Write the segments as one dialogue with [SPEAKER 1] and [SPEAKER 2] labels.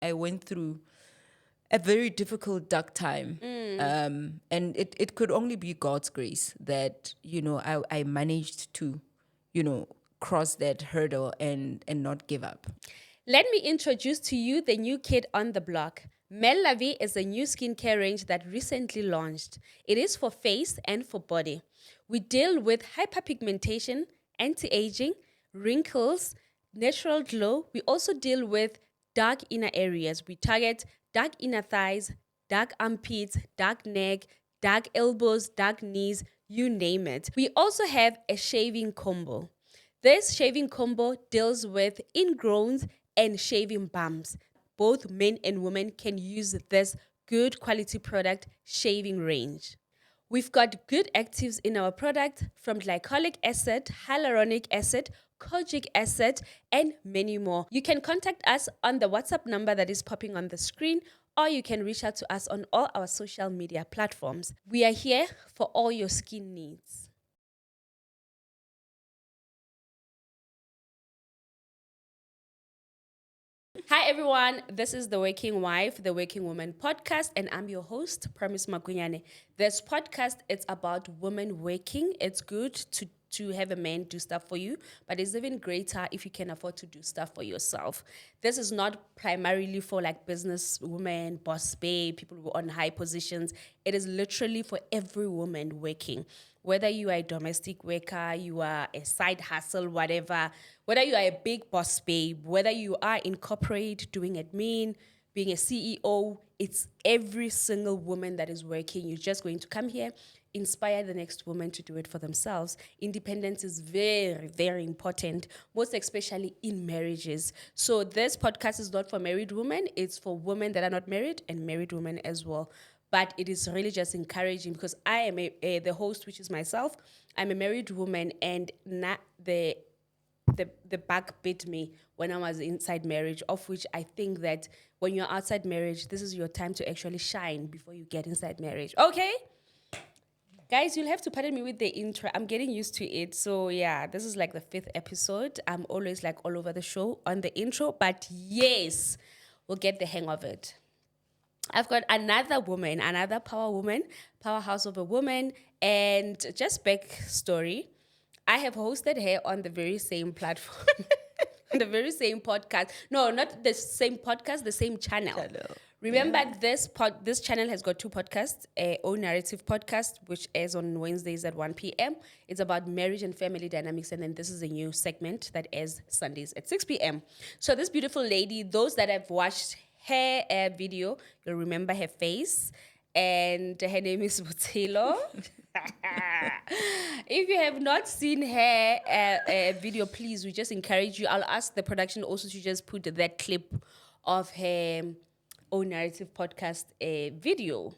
[SPEAKER 1] I went through a very difficult, dark time. And it could only be God's grace that, I managed to, cross that hurdle and not give up.
[SPEAKER 2] Let me introduce to you the new kid on the block. Mel Lavi is a new skincare range that recently launched. It is for face and for body. We deal with hyperpigmentation, anti-aging, wrinkles, natural glow. We also deal with dark inner areas. We target dark inner thighs, dark armpits, dark neck, dark elbows, dark knees, you name it. We also have a shaving combo. This shaving combo deals with ingrowns and shaving bumps. Both men and women can use this good quality product shaving range. We've got good actives in our product from glycolic acid, hyaluronic acid, kojic acid, and many more. You can contact us on the WhatsApp number that is popping on the screen, or you can reach out to us on all our social media platforms. We are here for all your skin needs. Hi everyone, this is the Working Wife, the Working Woman podcast, and I'm your host, Promise Makunyane. This podcast, it's about women working. It's good to have a man do stuff for you, but it's even greater if you can afford to do stuff for yourself. This is not primarily for like business women, boss babe, people who are on high positions. It is literally for every woman working. Whether you are a domestic worker, you are a side hustle, whatever, whether you are a big boss babe, whether you are in corporate doing admin, being a CEO, it's every single woman that is working. You're just going to come here, inspire the next woman to do it for themselves. Independence is very, very important, most especially in marriages. So this podcast is not for married women. It's for women that are not married and married women as well. But it is really just encouraging because I am the host, which is myself. I'm a married woman, and not the back bit me when I was inside marriage, of which I think that when you're outside marriage, this is your time to actually shine before you get inside marriage. Okay? Guys, you'll have to pardon me with the intro. I'm getting used to it. So yeah, this is like the 5th episode. I'm always like all over the show on the intro, but yes, we'll get the hang of it. I've got another woman, another powerhouse of a woman, and just backstory. I have hosted her on the very same platform, on the very same podcast. No, not the same podcast, the same channel. Remember, this channel has got 2 podcasts, Own Narrative podcast, which airs on Wednesdays at 1 p.m. It's about marriage and family dynamics, and then this is a new segment that airs Sundays at 6 p.m. So this beautiful lady, those that have watched her video, you'll remember her face, and her name is Botshelo. If you have not seen her video, please, we just encourage you. I'll ask the production also to just put that clip of her Own Narrative podcast video,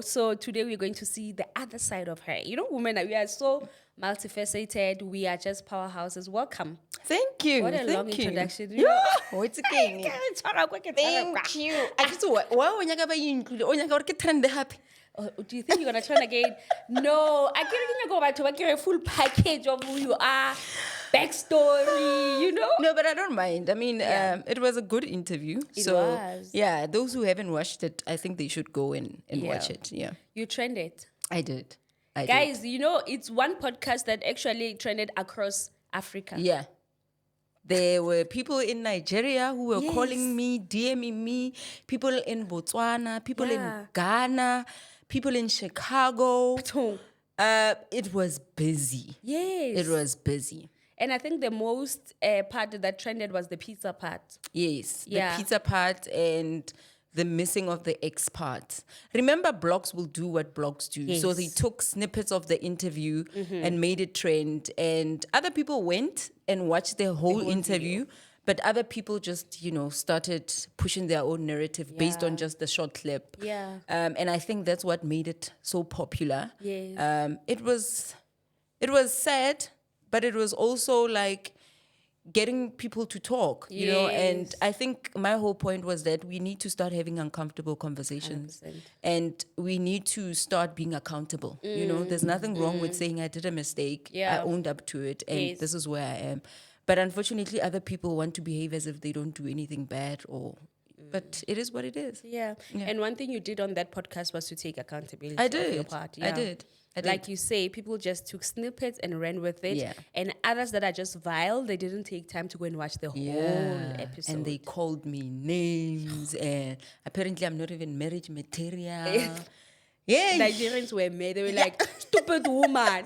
[SPEAKER 2] So today we're going to see the other side of her. Women, we are so multifaceted. We are just powerhouses. Welcome.
[SPEAKER 1] Thank you.
[SPEAKER 2] What a long introduction.
[SPEAKER 1] It's okay. Thank you. I just trend happy.
[SPEAKER 2] Do you think you're going to turn again? No. I can't go back to get a full package of who you are, backstory,
[SPEAKER 1] No, but I don't mind. I mean, it was a good interview.
[SPEAKER 2] It was.
[SPEAKER 1] Yeah, those who haven't watched it, I think they should go and watch it. Yeah.
[SPEAKER 2] You trended.
[SPEAKER 1] I did.
[SPEAKER 2] Guys, it's one podcast that actually trended across Africa.
[SPEAKER 1] Yeah. There were people in Nigeria who were calling me, DMing me, people in Botswana, people in Ghana, people in Chicago. It was busy.
[SPEAKER 2] Yes.
[SPEAKER 1] It was busy.
[SPEAKER 2] And I think the most part that trended was the pizza part.
[SPEAKER 1] Yes. The pizza part and the missing of the X part. Remember, blogs will do what blogs do.
[SPEAKER 2] Yes.
[SPEAKER 1] So they took snippets of the interview and made it trend. And other people went and watched the whole interview. Video. But other people just, started pushing their own narrative based on just the short clip.
[SPEAKER 2] Yeah.
[SPEAKER 1] And I think that's what made it so popular.
[SPEAKER 2] Yes.
[SPEAKER 1] It was sad, but it was also like getting people to talk, and I think my whole point was that we need to start having uncomfortable conversations
[SPEAKER 2] 100%.
[SPEAKER 1] and we need to start being accountable. There's nothing wrong with saying I did a mistake. I owned up to it and this is where I am. But unfortunately, other people want to behave as if they don't do anything bad or But it is what it is.
[SPEAKER 2] Yeah. And one thing you did on that podcast was to take accountability
[SPEAKER 1] I
[SPEAKER 2] of your
[SPEAKER 1] did.
[SPEAKER 2] part.
[SPEAKER 1] I did.
[SPEAKER 2] Like you say, people just took snippets and ran with it.
[SPEAKER 1] Yeah.
[SPEAKER 2] And others that are just vile, they didn't take time to go and watch the whole episode.
[SPEAKER 1] And they called me names, and apparently I'm not even marriage material. Yeah.
[SPEAKER 2] Nigerians were made. They were like, stupid woman.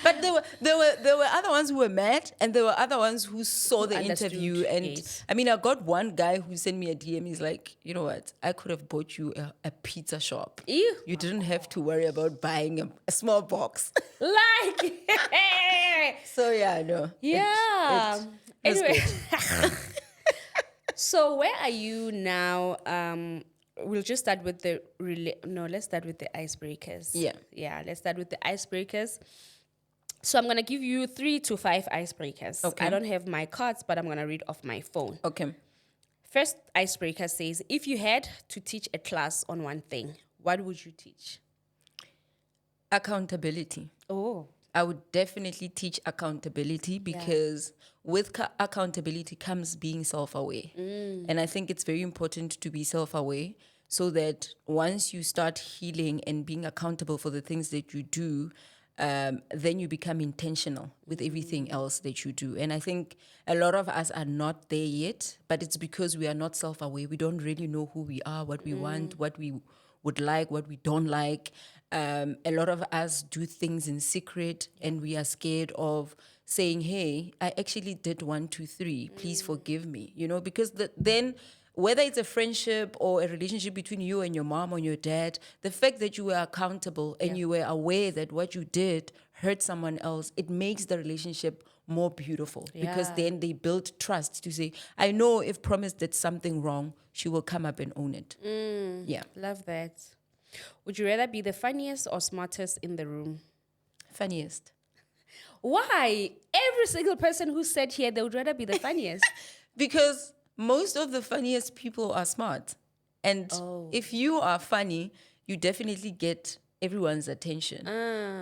[SPEAKER 1] But there were other ones who were mad, and there were other ones who saw the interview. And
[SPEAKER 2] yes.
[SPEAKER 1] I mean, I got one guy who sent me a DM. He's like, you know what? I could have bought you a pizza shop.
[SPEAKER 2] Ew.
[SPEAKER 1] You didn't have to worry about buying a small box.
[SPEAKER 2] Like,
[SPEAKER 1] So yeah, no.
[SPEAKER 2] yeah.
[SPEAKER 1] It was
[SPEAKER 2] Anyway, so where are you now? We'll just start with let's start with the icebreakers. Yeah, let's start with the icebreakers. So I'm going to give you 3 to 5 icebreakers.
[SPEAKER 1] Okay.
[SPEAKER 2] I don't have my cards, but I'm going to read off my phone.
[SPEAKER 1] Okay.
[SPEAKER 2] First icebreaker says, if you had to teach a class on one thing, what would you teach?
[SPEAKER 1] Accountability.
[SPEAKER 2] Oh.
[SPEAKER 1] I would definitely teach accountability because with accountability comes being self-aware. And I think it's very important to be self-aware so that once you start healing and being accountable for the things that you do, then you become intentional with everything else that you do. And I think a lot of us are not there yet, but it's because we are not self-aware. We don't really know who we are, what we want, what we would like, what we don't like. A lot of us do things in secret, and we are scared of saying, hey, I actually did 1, 2, 3. Please forgive me, because then whether it's a friendship or a relationship between you and your mom or your dad, the fact that you were accountable and you were aware that what you did hurt someone else, it makes the relationship more beautiful because then they build trust to say, I know if Promise did something wrong, she will come up and own it. Yeah.
[SPEAKER 2] Love that. Would you rather be the funniest or smartest in the room?
[SPEAKER 1] Funniest.
[SPEAKER 2] Why? Every single person who said here they would rather be the funniest.
[SPEAKER 1] Because most of the funniest people are smart. And if you are funny, you definitely get everyone's attention.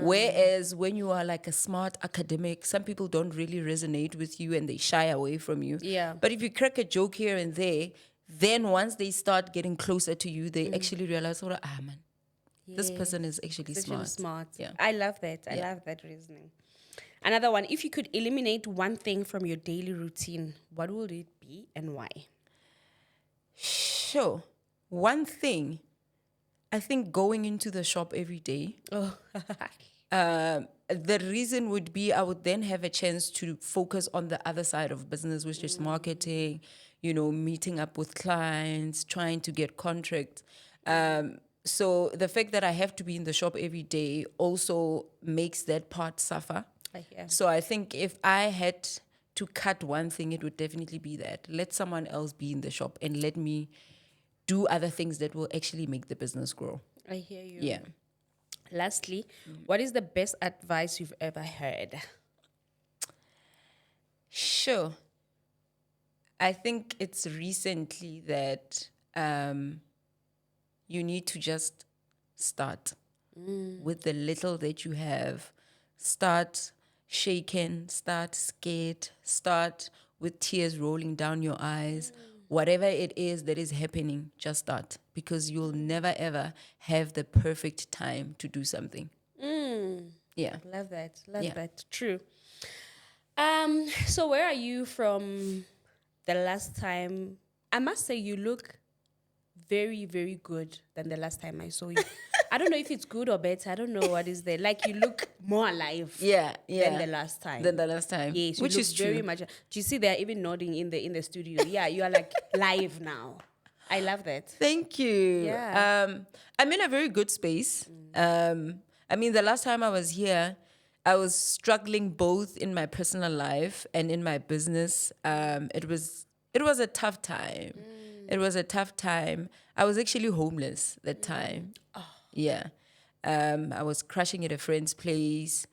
[SPEAKER 1] Whereas when you are like a smart academic, some people don't really resonate with you and they shy away from you.
[SPEAKER 2] Yeah.
[SPEAKER 1] But if you crack a joke here and there, then once they start getting closer to you, they actually realize, man, this person is actually smart.
[SPEAKER 2] Yeah. I love that. I love that reasoning. Another one, if you could eliminate one thing from your daily routine, what would it be and why?
[SPEAKER 1] Sure. One thing, I think going into the shop every day.
[SPEAKER 2] Oh.
[SPEAKER 1] The reason would be I would then have a chance to focus on the other side of business, which is marketing, meeting up with clients, trying to get contracts. So the fact that I have to be in the shop every day also makes that part suffer. So I think if I had to cut one thing, it would definitely be that. Let someone else be in the shop and let me do other things that will actually make the business grow.
[SPEAKER 2] I hear you.
[SPEAKER 1] Yeah.
[SPEAKER 2] Lastly, what is the best advice you've ever heard?
[SPEAKER 1] Sure. I think it's recently that you need to just start with the little that you have. Start shaken, start scared, start with tears rolling down your eyes. Whatever it is that is happening, just start, because you'll never ever have the perfect time to do something. Yeah.
[SPEAKER 2] Love that. Love that. True. So where are you from the last time? I must say you look very, very good than the last time I saw you. I don't know if it's good or better. I don't know what is there. Like you look more alive.
[SPEAKER 1] Yeah.
[SPEAKER 2] Than the last time. Yes,
[SPEAKER 1] which is true.
[SPEAKER 2] Very much. Do you see they're even nodding in the studio? Yeah, you are like live now. I love that.
[SPEAKER 1] Thank you.
[SPEAKER 2] Yeah.
[SPEAKER 1] I'm in a very good space. I mean, the last time I was here, I was struggling both in my personal life and in my business. It was a tough time. It was a tough time. I was actually homeless that time.
[SPEAKER 2] Oh.
[SPEAKER 1] Yeah. I was crashing at a friend's place.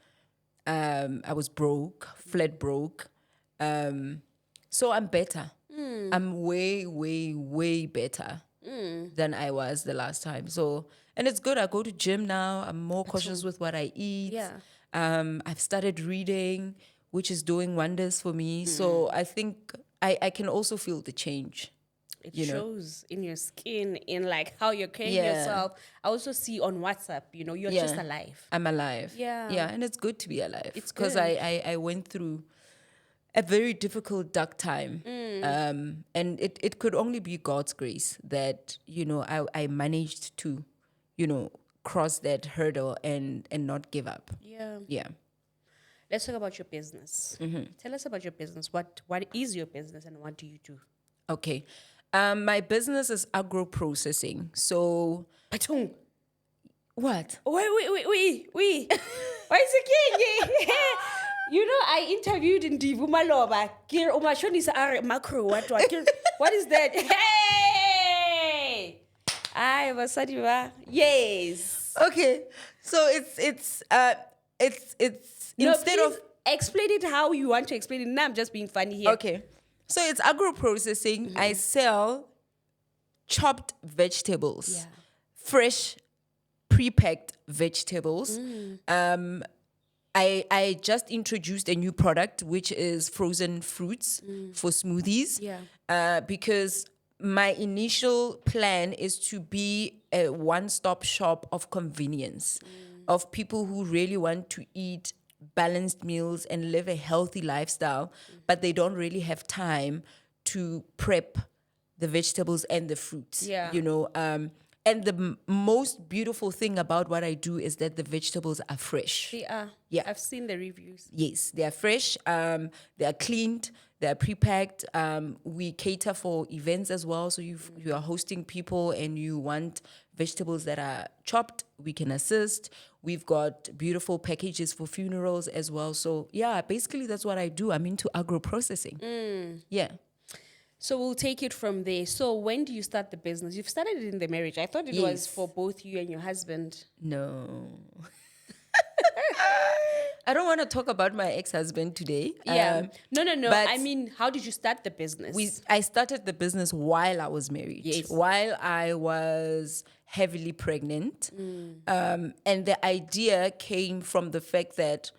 [SPEAKER 1] I was broke, flat broke. So I'm better. I'm way, way, way better than I was the last time. So, and it's good. I go to gym now. I'm more cautious with what I eat.
[SPEAKER 2] Yeah.
[SPEAKER 1] I've started reading, which is doing wonders for me. So I think I can also feel the change.
[SPEAKER 2] It shows in your skin, in like how you're carrying
[SPEAKER 1] Yeah.
[SPEAKER 2] yourself. I also see on WhatsApp, you're just alive.
[SPEAKER 1] I'm alive.
[SPEAKER 2] Yeah.
[SPEAKER 1] And it's good to be alive.
[SPEAKER 2] It's
[SPEAKER 1] because
[SPEAKER 2] good.
[SPEAKER 1] I went through a very difficult, dark time. And it could only be God's grace that, I managed to, cross that hurdle and not give up. Yeah.
[SPEAKER 2] Let's talk about your business. Tell us about your business. What is your business and what do you do?
[SPEAKER 1] Okay. My business is agro processing. So
[SPEAKER 2] Patung.
[SPEAKER 1] what?
[SPEAKER 2] Wait. Why is it I interviewed in Divu Maloba. Kir umashonisa are macro what? What is that? Hey! I was yes.
[SPEAKER 1] Okay. So it's instead of
[SPEAKER 2] explain it how you want to explain it. Now I'm just being funny here.
[SPEAKER 1] okay. So it's agro processing. I sell chopped vegetables, fresh, pre-packed vegetables. I just introduced a new product, which is frozen fruits for smoothies. Because my initial plan is to be a one-stop shop of convenience, of people who really want to eat balanced meals and live a healthy lifestyle, but they don't really have time to prep the vegetables and the fruits. And the most beautiful thing about what I do is that the vegetables are fresh.
[SPEAKER 2] They are.
[SPEAKER 1] Yeah.
[SPEAKER 2] I've seen the reviews.
[SPEAKER 1] Yes, they are fresh. They are cleaned. They are pre-packed. We cater for events as well. So you are hosting people and you want vegetables that are chopped, we can assist. We've got beautiful packages for funerals as well. So yeah, basically that's what I do. I'm into agro processing. Yeah.
[SPEAKER 2] So we'll take it from there. So when do you start the business? You've started it in the marriage. I thought it was for both you and your husband.
[SPEAKER 1] No. I don't want to talk about my ex-husband today.
[SPEAKER 2] No.
[SPEAKER 1] but
[SPEAKER 2] I mean, how did you start the business?
[SPEAKER 1] I started the business while I was married.
[SPEAKER 2] Yes.
[SPEAKER 1] While I was heavily pregnant. And the idea came from the fact that,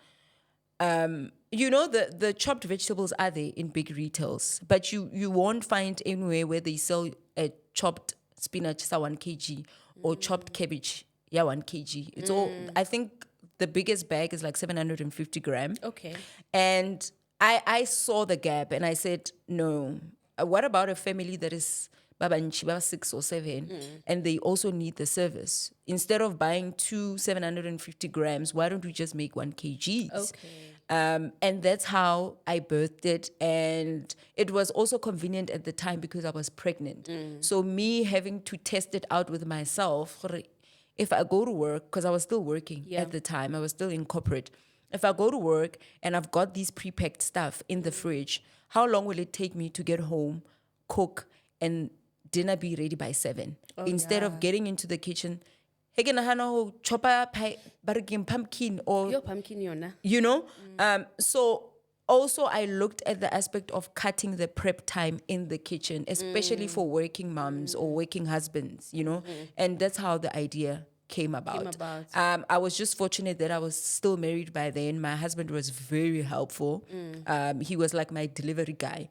[SPEAKER 1] the chopped vegetables are there in big retails, but you won't find anywhere where they sell a chopped spinach, 1 kg, or chopped cabbage, 1 kg. It's all, I think the biggest bag is like 750 grams.
[SPEAKER 2] Okay.
[SPEAKER 1] And I saw the gap and I said, no, what about a family that is Baba 6 or 7 and they also need the service? Instead of buying 750 grams, why don't we just make 1 kg?
[SPEAKER 2] Okay.
[SPEAKER 1] And that's how I birthed it. And it was also convenient at the time because I was pregnant. So me having to test it out with myself, if I go to work, because I was still working at the time, I was still in corporate. If I go to work and I've got these pre-packed stuff in the fridge, how long will it take me to get home, cook, and dinner be ready by 7? Instead of getting into the kitchen, chop up pumpkin or
[SPEAKER 2] Your pumpkin, yona.
[SPEAKER 1] So also I looked at the aspect of cutting the prep time in the kitchen, especially for working moms or working husbands, and that's how the idea came about. I was just fortunate that I was still married by then. My husband was very helpful. He was like my delivery guy,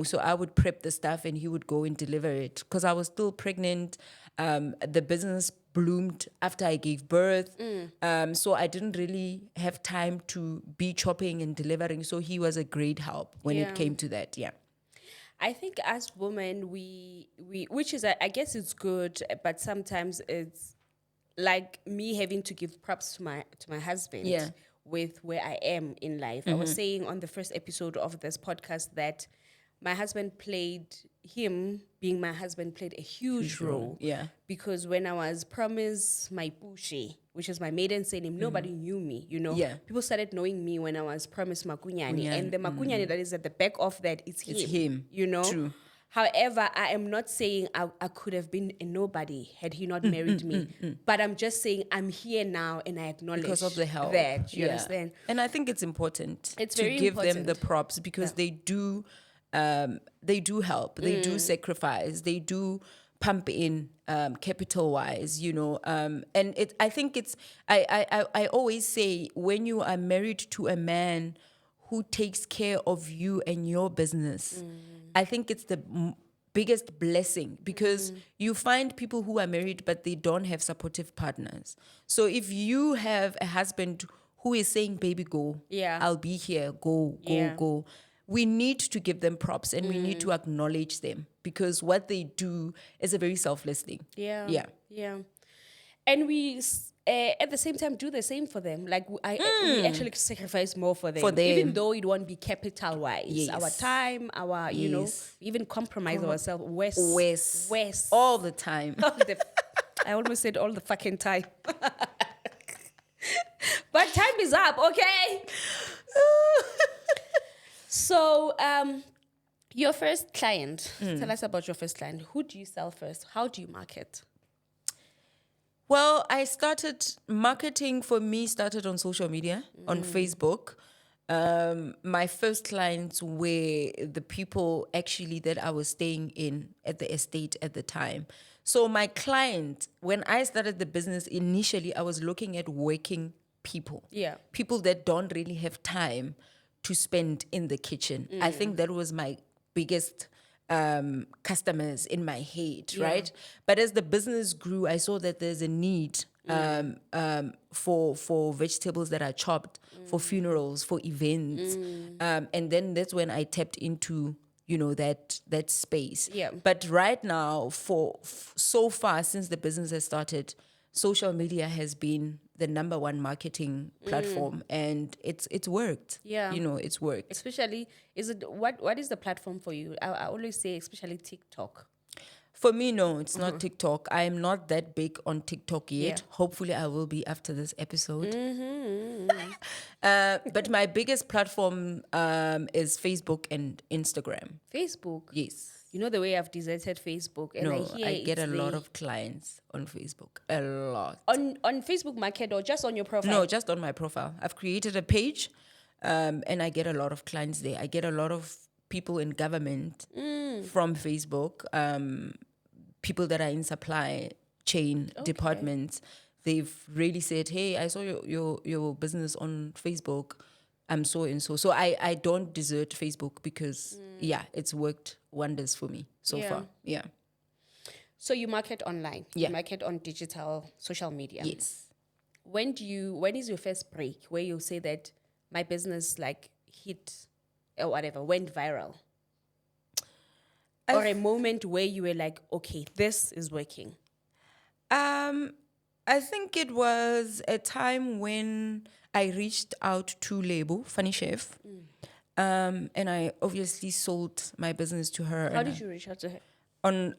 [SPEAKER 1] so I would prep the stuff and he would go and deliver it because I was still pregnant. The business bloomed after I gave birth. So I didn't really have time to be chopping and delivering. So he was a great help when it came to that. Yeah.
[SPEAKER 2] I think as women, we which is, I guess it's good, but sometimes it's like me having to give props to my husband with where I am in life. I was saying on the first episode of this podcast that my husband him being my husband played a huge role.
[SPEAKER 1] Yeah.
[SPEAKER 2] Because when I was promised my Pushe, which is my maiden surname, nobody knew me,
[SPEAKER 1] Yeah.
[SPEAKER 2] People started knowing me when I was promised Makunyani. And the Makunyani that is at the back of that is him.
[SPEAKER 1] It's him.
[SPEAKER 2] True. However, I am not saying I could have been a nobody had he not married me. But I'm just saying I'm here now and I acknowledge
[SPEAKER 1] Because of the help.
[SPEAKER 2] that. You understand?
[SPEAKER 1] And I think it's important
[SPEAKER 2] It's
[SPEAKER 1] to
[SPEAKER 2] very
[SPEAKER 1] give them
[SPEAKER 2] important.
[SPEAKER 1] the props because they do help, they do sacrifice, they do pump in capital wise, and I think it's I always say when you are married to a man who takes care of you and your business, I think it's the biggest blessing because you find people who are married but they don't have supportive partners. So if you have a husband who is saying, baby, go, I'll be here, go, go. We need to give them props and we need to acknowledge them because what they do is a very selfless thing.
[SPEAKER 2] Yeah. And we at the same time do the same for them. Like we actually sacrifice more for them, even though it won't be capital wise. Our time, our even compromise ourselves. West
[SPEAKER 1] all the time.
[SPEAKER 2] I almost said all the fucking time. But time is up, okay? So, your first client. Tell us about your first client. Who do you sell first? How do you market?
[SPEAKER 1] Well, marketing for me started on social media, on Facebook. My first clients were the people actually that I was staying in at the estate at the time. So my client, when I started the business initially, I was looking at working people.
[SPEAKER 2] Yeah.
[SPEAKER 1] People that don't really have time to spend in the kitchen. I think that was my biggest customers in my head, right? But as the business grew, I saw that there's a need for vegetables that are chopped, for funerals, for events. And then that's when I tapped into that space.
[SPEAKER 2] Yeah.
[SPEAKER 1] But right now, so far since the business has started, social media has been the number one marketing platform, and it's worked.
[SPEAKER 2] Yeah.
[SPEAKER 1] It's worked.
[SPEAKER 2] Especially, what is the platform for you? I always say, especially TikTok.
[SPEAKER 1] For me, no, it's not TikTok. I am not that big on TikTok yet.
[SPEAKER 2] Yeah.
[SPEAKER 1] Hopefully, I will be after this episode. But my biggest platform is Facebook and Instagram.
[SPEAKER 2] Facebook?
[SPEAKER 1] Yes.
[SPEAKER 2] You know the way I've deserted Facebook, and
[SPEAKER 1] I get a lot of clients on Facebook. A lot.
[SPEAKER 2] On Facebook Market or just on your profile?
[SPEAKER 1] No, just on my profile. I've created a page, and I get a lot of clients there. I get a lot of people in government from Facebook, people that are in supply chain departments. They've really said, hey, I saw your business on Facebook. I'm so and so. So I don't desert Facebook because, it's worked wonders for me so far. Yeah.
[SPEAKER 2] So you market online.
[SPEAKER 1] Yeah.
[SPEAKER 2] You market on digital social media.
[SPEAKER 1] Yes.
[SPEAKER 2] When is your first break where you say that my business hit or whatever, went viral? Or a moment where you were like, okay, this is working?
[SPEAKER 1] I think it was a time when I reached out to Lebo, Funny Chef, and I obviously sold my business to her.
[SPEAKER 2] How did you reach out to her?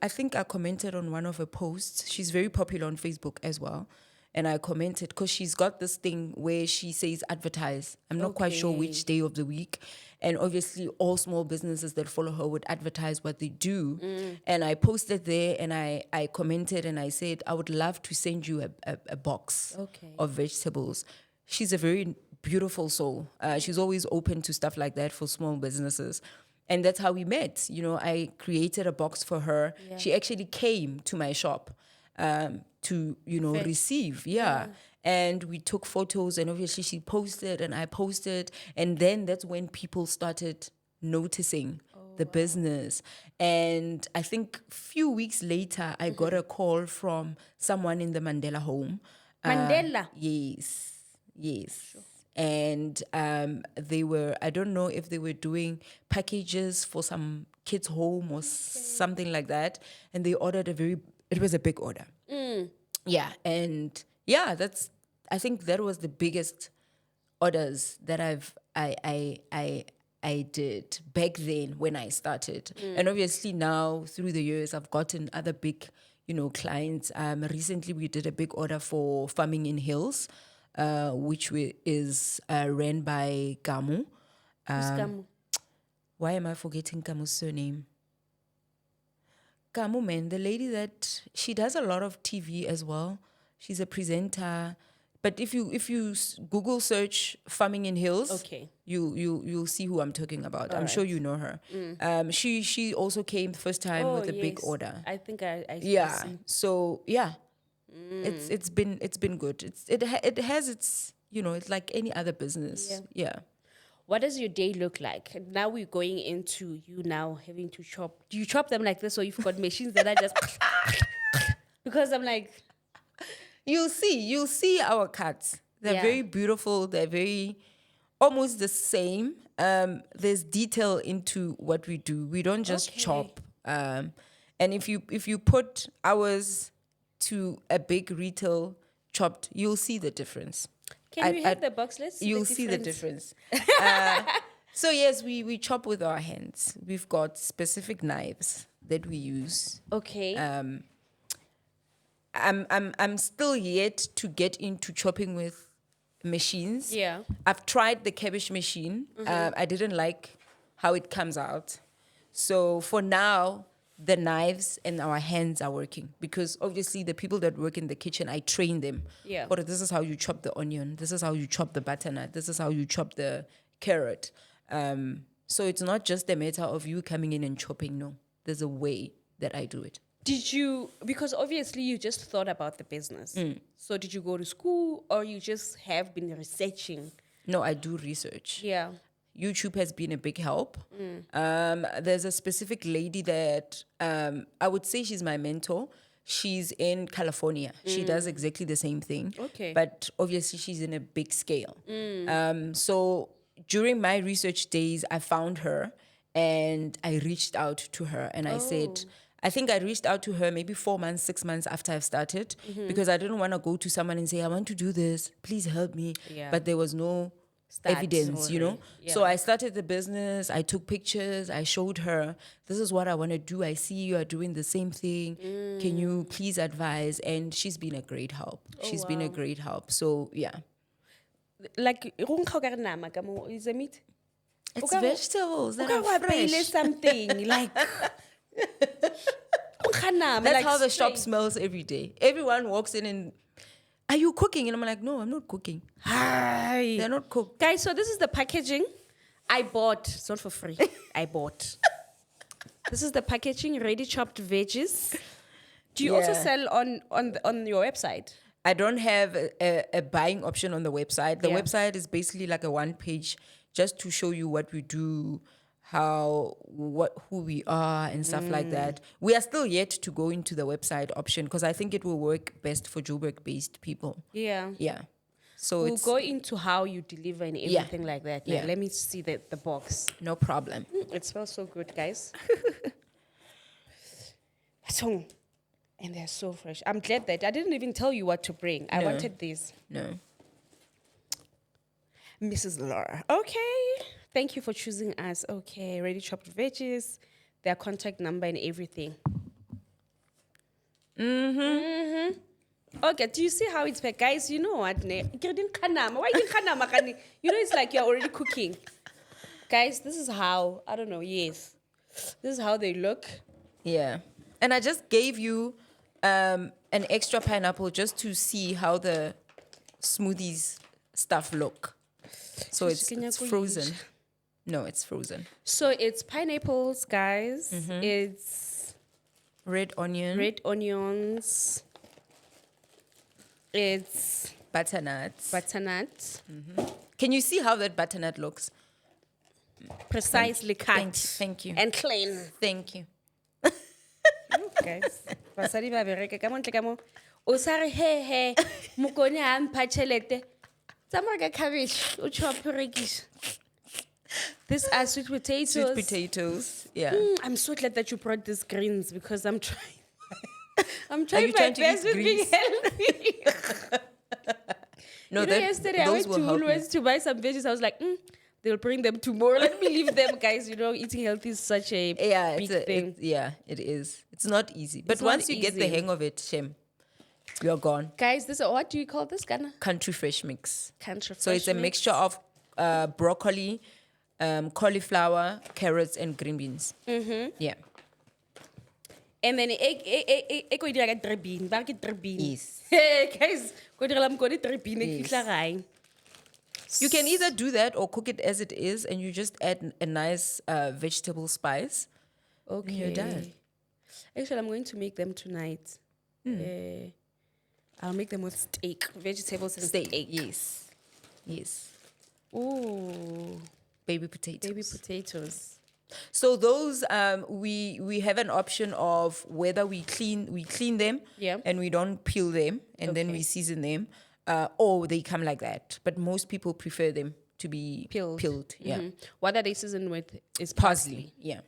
[SPEAKER 1] I think I commented on one of her posts. She's very popular on Facebook as well. And I commented because she's got this thing where she says advertise. I'm not quite sure which day of the week. And obviously all small businesses that follow her would advertise what they do. And I posted there and I commented and I said, I would love to send you a box of vegetables. She's a very beautiful soul. She's always open to stuff like that for small businesses. And that's how we met. I created a box for her. Yeah. She actually came to my shop to receive. Yeah. And we took photos and obviously she posted and I posted. And then that's when people started noticing the business. And I think a few weeks later, I got a call from someone in the Mandela home.
[SPEAKER 2] Mandela?
[SPEAKER 1] Yes. Sure. And they were, I don't know if they were doing packages for some kids' home or something like that. And they ordered it was a big order. Yeah. And yeah, I think that was the biggest orders that I did back then when I started. And obviously now through the years, I've gotten other big, clients. Recently we did a big order for Farming in Hills, which is ran by Kamu.
[SPEAKER 2] Who's Kamu?
[SPEAKER 1] Why am I forgetting Kamu's surname? Kamu, man, the lady that she does a lot of TV as well. She's a presenter. But if you Google search Farming in Hills, you'll see who I'm talking about. I'm sure you know her. She also came the first time with a big order.
[SPEAKER 2] I think I
[SPEAKER 1] see. So yeah. It's been good. It has its it's like any other business. Yeah.
[SPEAKER 2] what does your day look like? And now we're going into you now having to chop. Do you chop them like this, or you've got machines that are just because I'm like,
[SPEAKER 1] You'll see our cuts. They're
[SPEAKER 2] Yeah.
[SPEAKER 1] very beautiful. They're very almost the same. There's detail into what we do. We don't just
[SPEAKER 2] Okay.
[SPEAKER 1] chop. And if you put ours to a big retail chopped, you'll see the difference.
[SPEAKER 2] can we have the box? Let's see
[SPEAKER 1] You'll
[SPEAKER 2] the
[SPEAKER 1] see the
[SPEAKER 2] difference.
[SPEAKER 1] difference. So yes, we chop with our hands. We've got specific knives that we use.
[SPEAKER 2] Okay.
[SPEAKER 1] I'm still yet to get into chopping with machines.
[SPEAKER 2] Yeah.
[SPEAKER 1] I've tried the cabbage machine. I didn't like how it comes out. So for now, the knives and our hands are working because obviously the people that work in the kitchen, I train them.
[SPEAKER 2] Yeah.
[SPEAKER 1] But this is how you chop the onion. This is how you chop the butternut. This is how you chop the carrot. So it's not just a matter of you coming in and chopping. No, there's a way that I do it.
[SPEAKER 2] Did you, because obviously you just thought about the business. So did you go to school or you just have been researching?
[SPEAKER 1] No, I do research.
[SPEAKER 2] Yeah.
[SPEAKER 1] YouTube has been a big help. There's a specific lady that I would say she's my mentor. She's in California. She does exactly the same thing.
[SPEAKER 2] Okay.
[SPEAKER 1] But obviously she's in a big scale. So during my research days, I found her and I reached out to her and I said, I think I reached out to her maybe 4 months, 6 months after I've started because I didn't want to go to someone and say, I want to do this. Please help me.
[SPEAKER 2] Yeah.
[SPEAKER 1] But there was no evidence, you know?
[SPEAKER 2] Yeah.
[SPEAKER 1] So I started the business. I took pictures. I showed her, this is what I want to do. I see you are doing the same thing. Can you please advise? And she's been a great help. She's been a great help. So, yeah.
[SPEAKER 2] Like, is it meat?
[SPEAKER 1] It's vegetables that are fresh.
[SPEAKER 2] Something like.
[SPEAKER 1] That's how the shop smells every day. Everyone walks in and, are you cooking? And I'm like, no, I'm not cooking.
[SPEAKER 2] Hi.
[SPEAKER 1] They're not cooked.
[SPEAKER 2] Guys, so this is the packaging I bought. It's not for free. I bought. This is the packaging, ready chopped veggies. Do you also
[SPEAKER 1] Yeah.
[SPEAKER 2] sell on your website?
[SPEAKER 1] I don't have a buying option on the website. The
[SPEAKER 2] Yeah.
[SPEAKER 1] website is basically like a one page just to show you what we do, who we are and stuff like that. We are still yet to go into the website option because I think it will work best for Joburg based people.
[SPEAKER 2] Yeah.
[SPEAKER 1] Yeah. So
[SPEAKER 2] We'll
[SPEAKER 1] it's
[SPEAKER 2] go into how you deliver and everything like that. Now,
[SPEAKER 1] Yeah.
[SPEAKER 2] let me see the box.
[SPEAKER 1] no problem.
[SPEAKER 2] It smells so good, guys. So, and they're so fresh. I'm glad that I didn't even tell you what to bring. I
[SPEAKER 1] No.
[SPEAKER 2] wanted these.
[SPEAKER 1] No.
[SPEAKER 2] Mrs. Laura. Okay. Thank you for choosing us. Okay. Ready chopped veggies, their contact number and everything. Okay. Do you see how it's packed? Guys, you know what? Why you didn't kanama, kani? You know, it's like you're already cooking. Guys, this is how, I don't know, yes. This is how they look.
[SPEAKER 1] Yeah. And I just gave you an extra pineapple just to see how the smoothies stuff look. So it's frozen. No, it's frozen.
[SPEAKER 2] So it's pineapples, guys. It's
[SPEAKER 1] Red onion.
[SPEAKER 2] red onions. It's
[SPEAKER 1] Butternuts.
[SPEAKER 2] butternut.
[SPEAKER 1] Can you see how that butternut looks?
[SPEAKER 2] Precisely cut.
[SPEAKER 1] Thank you.
[SPEAKER 2] And clean.
[SPEAKER 1] Thank you.
[SPEAKER 2] Guys, basadi ba bereka ka mo ntle ka mo. O sa re he mokone a mpha tšhelete. Tsamaya ka cabbage, o chop rekisa. These are sweet potatoes.
[SPEAKER 1] Sweet potatoes. Yeah.
[SPEAKER 2] I'm so glad that you brought these greens because I'm trying. I'm
[SPEAKER 1] Are
[SPEAKER 2] trying
[SPEAKER 1] you
[SPEAKER 2] my
[SPEAKER 1] trying to
[SPEAKER 2] best
[SPEAKER 1] eat
[SPEAKER 2] with being
[SPEAKER 1] greens?
[SPEAKER 2] healthy.
[SPEAKER 1] No,
[SPEAKER 2] You know, yesterday I
[SPEAKER 1] those
[SPEAKER 2] went
[SPEAKER 1] will
[SPEAKER 2] to
[SPEAKER 1] help you.
[SPEAKER 2] Woolworths to buy some veggies. I was like, they'll bring them tomorrow. Let me leave them, guys. You know, eating healthy is such a
[SPEAKER 1] Yeah,
[SPEAKER 2] big thing.
[SPEAKER 1] it is. It's not easy. But
[SPEAKER 2] It's not
[SPEAKER 1] once you get the
[SPEAKER 2] easy.
[SPEAKER 1] hang of it, Shem, you're gone.
[SPEAKER 2] Guys, what do you call this, Ghana?
[SPEAKER 1] Country fresh mix.
[SPEAKER 2] Country
[SPEAKER 1] So it's a
[SPEAKER 2] fresh mix.
[SPEAKER 1] mixture of broccoli, cauliflower, carrots, and green beans. Yeah.
[SPEAKER 2] And then e go dira ka drebin, ba ke drebin.
[SPEAKER 1] Yes.
[SPEAKER 2] Hey guys, go dira lam go di drebin e
[SPEAKER 1] Yes.
[SPEAKER 2] fitla gae.
[SPEAKER 1] You can either do that or cook it as it is, and you just add a nice vegetable spice.
[SPEAKER 2] Okay.
[SPEAKER 1] You're done.
[SPEAKER 2] Actually, I'm going to make them tonight. I'll make them with steak, vegetables and steak.
[SPEAKER 1] Yes. Yes.
[SPEAKER 2] Ooh.
[SPEAKER 1] Baby potatoes.
[SPEAKER 2] Baby potatoes.
[SPEAKER 1] So those we have an option of whether we clean them and we don't peel them and then we season them, or they come like that. But most people prefer them to be peeled. Yeah.
[SPEAKER 2] What are they seasoned with is
[SPEAKER 1] Parsley. Yeah.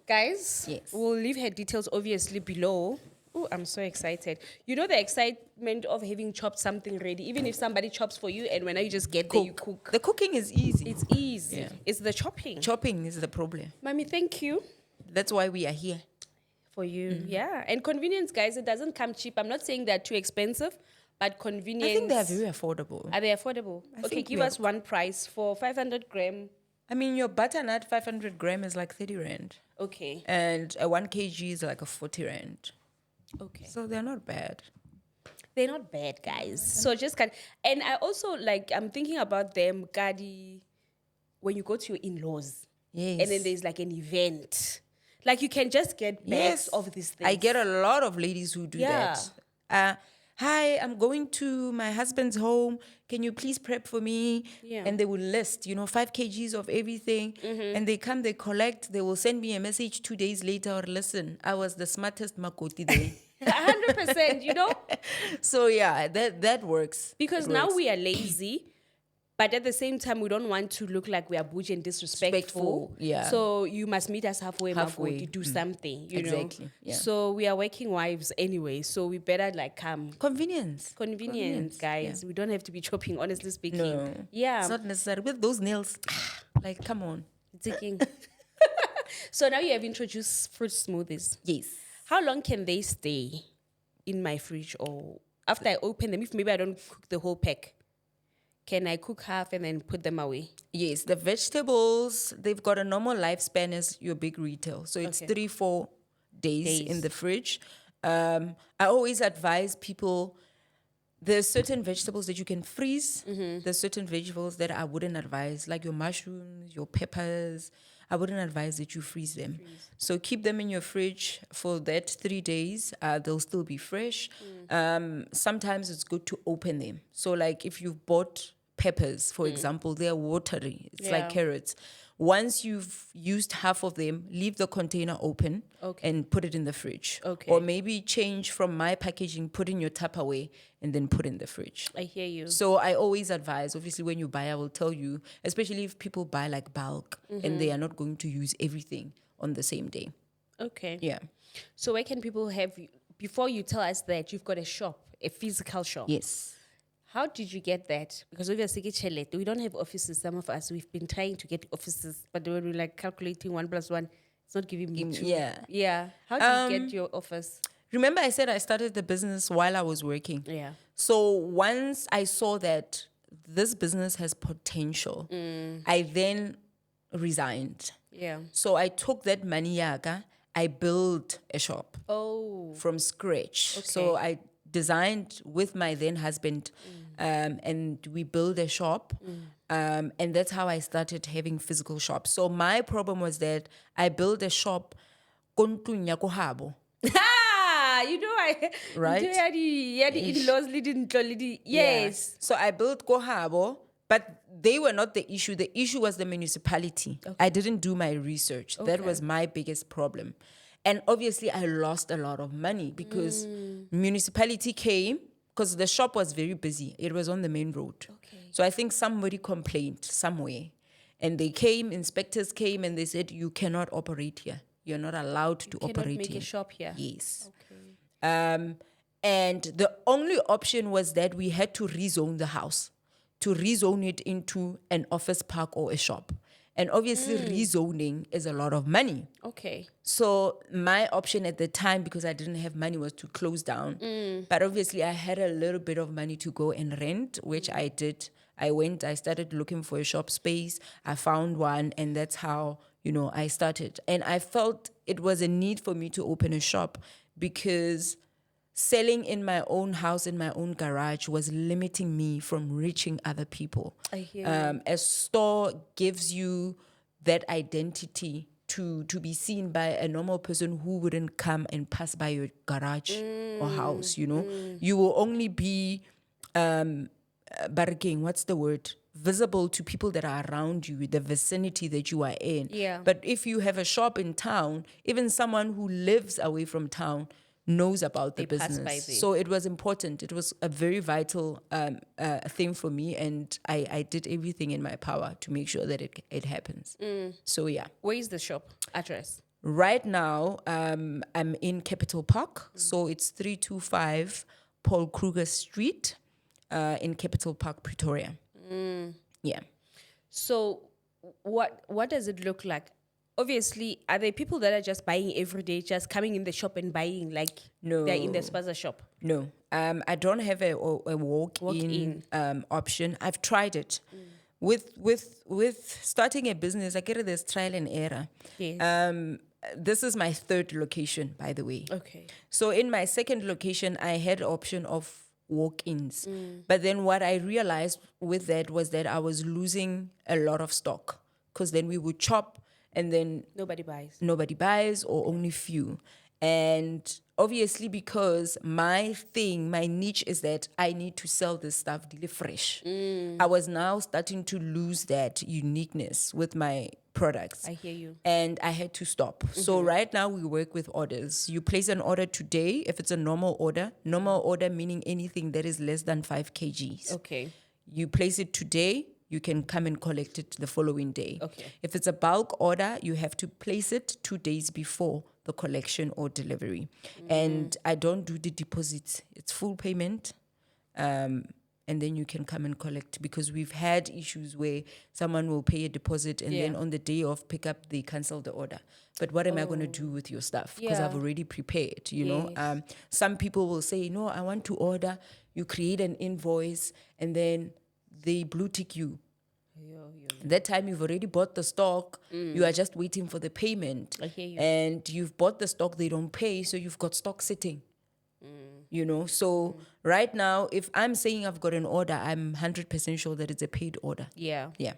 [SPEAKER 2] Guys,
[SPEAKER 1] Yes.
[SPEAKER 2] we'll leave her details obviously below. Oh, I'm so excited. You know the excitement of having chopped something ready, even if somebody chops for you and when you just get there, you cook.
[SPEAKER 1] The cooking is easy.
[SPEAKER 2] It's easy.
[SPEAKER 1] Yeah.
[SPEAKER 2] It's the chopping.
[SPEAKER 1] Chopping is the problem.
[SPEAKER 2] Mommy, thank you.
[SPEAKER 1] That's why we are here.
[SPEAKER 2] For you, yeah. And convenience, guys, it doesn't come cheap. I'm not saying they're too expensive, but convenience.
[SPEAKER 1] I think they're very affordable.
[SPEAKER 2] Are they affordable? Okay, give us one price for 500 gram.
[SPEAKER 1] I mean, your butternut 500 gram is like 30 rand.
[SPEAKER 2] Okay.
[SPEAKER 1] And a 1 kg is like a 40 rand.
[SPEAKER 2] Okay.
[SPEAKER 1] So they're not bad.
[SPEAKER 2] They're not bad, guys. So just and I also I'm thinking about them, Gadi, when you go to your in-laws.
[SPEAKER 1] Yes.
[SPEAKER 2] And then there's like an event. Like you can just get bags of these things.
[SPEAKER 1] I get a lot of ladies who do that. Hi, I'm going to my husband's home. Can you please prep for me?
[SPEAKER 2] Yeah.
[SPEAKER 1] And they will list, 5 kgs of everything. And they come, they collect. They will send me a message 2 days later or listen, I was the smartest makoti there.
[SPEAKER 2] 100%,
[SPEAKER 1] So yeah, that works.
[SPEAKER 2] Because now we are lazy, but at the same time, we don't want to look like we are bougie and disrespectful.
[SPEAKER 1] Yeah.
[SPEAKER 2] So you must meet us halfway. To do something, you know.
[SPEAKER 1] Yeah.
[SPEAKER 2] So we are working wives anyway, so we better come.
[SPEAKER 1] Convenience,
[SPEAKER 2] guys. Yeah. We don't have to be chopping, honestly speaking.
[SPEAKER 1] No.
[SPEAKER 2] Yeah.
[SPEAKER 1] It's not necessary. With those nails, come on.
[SPEAKER 2] Taking. So now you have introduced fruit smoothies.
[SPEAKER 1] Yes.
[SPEAKER 2] How long can they stay in my fridge, or after I open them, if maybe I don't cook the whole pack? Can I cook half and then put them away?
[SPEAKER 1] Yes, the vegetables, they've got a normal lifespan as your big retail. So it's 3-4 days in the fridge. I always advise people, there's certain vegetables that you can freeze. There's certain vegetables that I wouldn't advise, like your mushrooms, your peppers. I wouldn't advise that you freeze them. So keep them in your fridge for that 3 days. They'll still be fresh. Sometimes it's good to open them. So like if you've bought peppers, for example, they're watery. It's like carrots. Once you've used half of them, leave the container open and put it in the fridge. Or maybe change from my packaging, put in your Tupperware, and then put in the fridge.
[SPEAKER 2] I hear you.
[SPEAKER 1] So I always advise, obviously when you buy, I will tell you, especially if people buy like bulk and they are not going to use everything on the same day.
[SPEAKER 2] Okay.
[SPEAKER 1] Yeah.
[SPEAKER 2] So where can people before you tell us that you've got a shop, a physical shop?
[SPEAKER 1] Yes.
[SPEAKER 2] How did you get that? Because obviously, we don't have offices. Some of us, we've been trying to get offices, but when we're calculating 1 + 1, it's not giving me 2. Yeah. How did you get your office?
[SPEAKER 1] Remember I said I started the business while I was working.
[SPEAKER 2] Yeah.
[SPEAKER 1] So once I saw that this business has potential, I then resigned.
[SPEAKER 2] Yeah.
[SPEAKER 1] So I took that money, I built a shop from scratch.
[SPEAKER 2] Okay.
[SPEAKER 1] So I designed with my then husband, and we built a shop. And that's how I started having physical shops. So my problem was that I built a shop kontlung ya ko habo. Right?
[SPEAKER 2] The in-laws leading. Yes.
[SPEAKER 1] So I built Kohabo, but they were not the issue. The issue was the municipality. I didn't do my research. That was my biggest problem. And obviously I lost a lot of money because municipality came, because the shop was very busy. It was on the main road. So I think somebody complained somewhere. And they came, inspectors came, and they said, you cannot operate here. You're not allowed to operate here.
[SPEAKER 2] Make a shop here.
[SPEAKER 1] Yes. And the only option was that we had to rezone the house, to rezone it into an office park or a shop. And obviously rezoning is a lot of money.
[SPEAKER 2] Okay.
[SPEAKER 1] So my option at the time, because I didn't have money, was to close down. But obviously I had a little bit of money to go and rent, which I did. I started looking for a shop space. I found one, and that's how, I started. And I felt it was a need for me to open a shop because selling in my own house, in my own garage, was limiting me from reaching other people.
[SPEAKER 2] I hear
[SPEAKER 1] A store gives you that identity to be seen by a normal person who wouldn't come and pass by your garage or house, You will only be, barking, what's the word? visible to people that are around you, the vicinity that you are in.
[SPEAKER 2] Yeah.
[SPEAKER 1] But if you have a shop in town, even someone who lives away from town knows about the
[SPEAKER 2] They pass by
[SPEAKER 1] business.
[SPEAKER 2] there.
[SPEAKER 1] So it was important. It was a very vital thing for me, and I did everything in my power to make sure that it happens. So yeah.
[SPEAKER 2] Where is the shop address?
[SPEAKER 1] Right now, I'm in Capital Park. So it's 325 Paul Kruger Street in Capital Park, Pretoria. Yeah.
[SPEAKER 2] So what does it look like? Obviously, are there people that are just buying every day, just coming in the shop and buying like
[SPEAKER 1] No.
[SPEAKER 2] they're in the spaza shop?
[SPEAKER 1] No, I don't have a walk-in option. I've tried it. With starting a business, I get it, there's trial and error.
[SPEAKER 2] Yes.
[SPEAKER 1] This is my third location, by the way.
[SPEAKER 2] Okay.
[SPEAKER 1] So in my second location, I had option of walk-ins. But then what I realized with that was that I was losing a lot of stock, because then we would chop and then nobody buys or only few. And obviously, because my niche is that I need to sell this stuff really fresh. I was now starting to lose that uniqueness with my products.
[SPEAKER 2] I hear you.
[SPEAKER 1] And I had to stop. So right now we work with orders. You place an order today, if it's a normal order meaning anything that is less than 5 kgs.
[SPEAKER 2] Okay.
[SPEAKER 1] You place it today, you can come and collect it the following day.
[SPEAKER 2] Okay.
[SPEAKER 1] If it's a bulk order, you have to place it 2 days before the collection or delivery. And I don't do the deposits. It's full payment. And then you can come and collect, because we've had issues where someone will pay a deposit and then on the day of pickup, they cancel the order. But what am I going to do with your stuff? Because I've already prepared, you know. Some people will say, no, I want to order. You create an invoice and then they blue tick you. That time you've already bought the stock. You are just waiting for the payment.
[SPEAKER 2] I hear you.
[SPEAKER 1] And you've bought the stock, they don't pay, so you've got stock sitting. You know, so right now, if I'm saying I've got an order, I'm 100% sure that it's a paid order.
[SPEAKER 2] Yeah.
[SPEAKER 1] Yeah.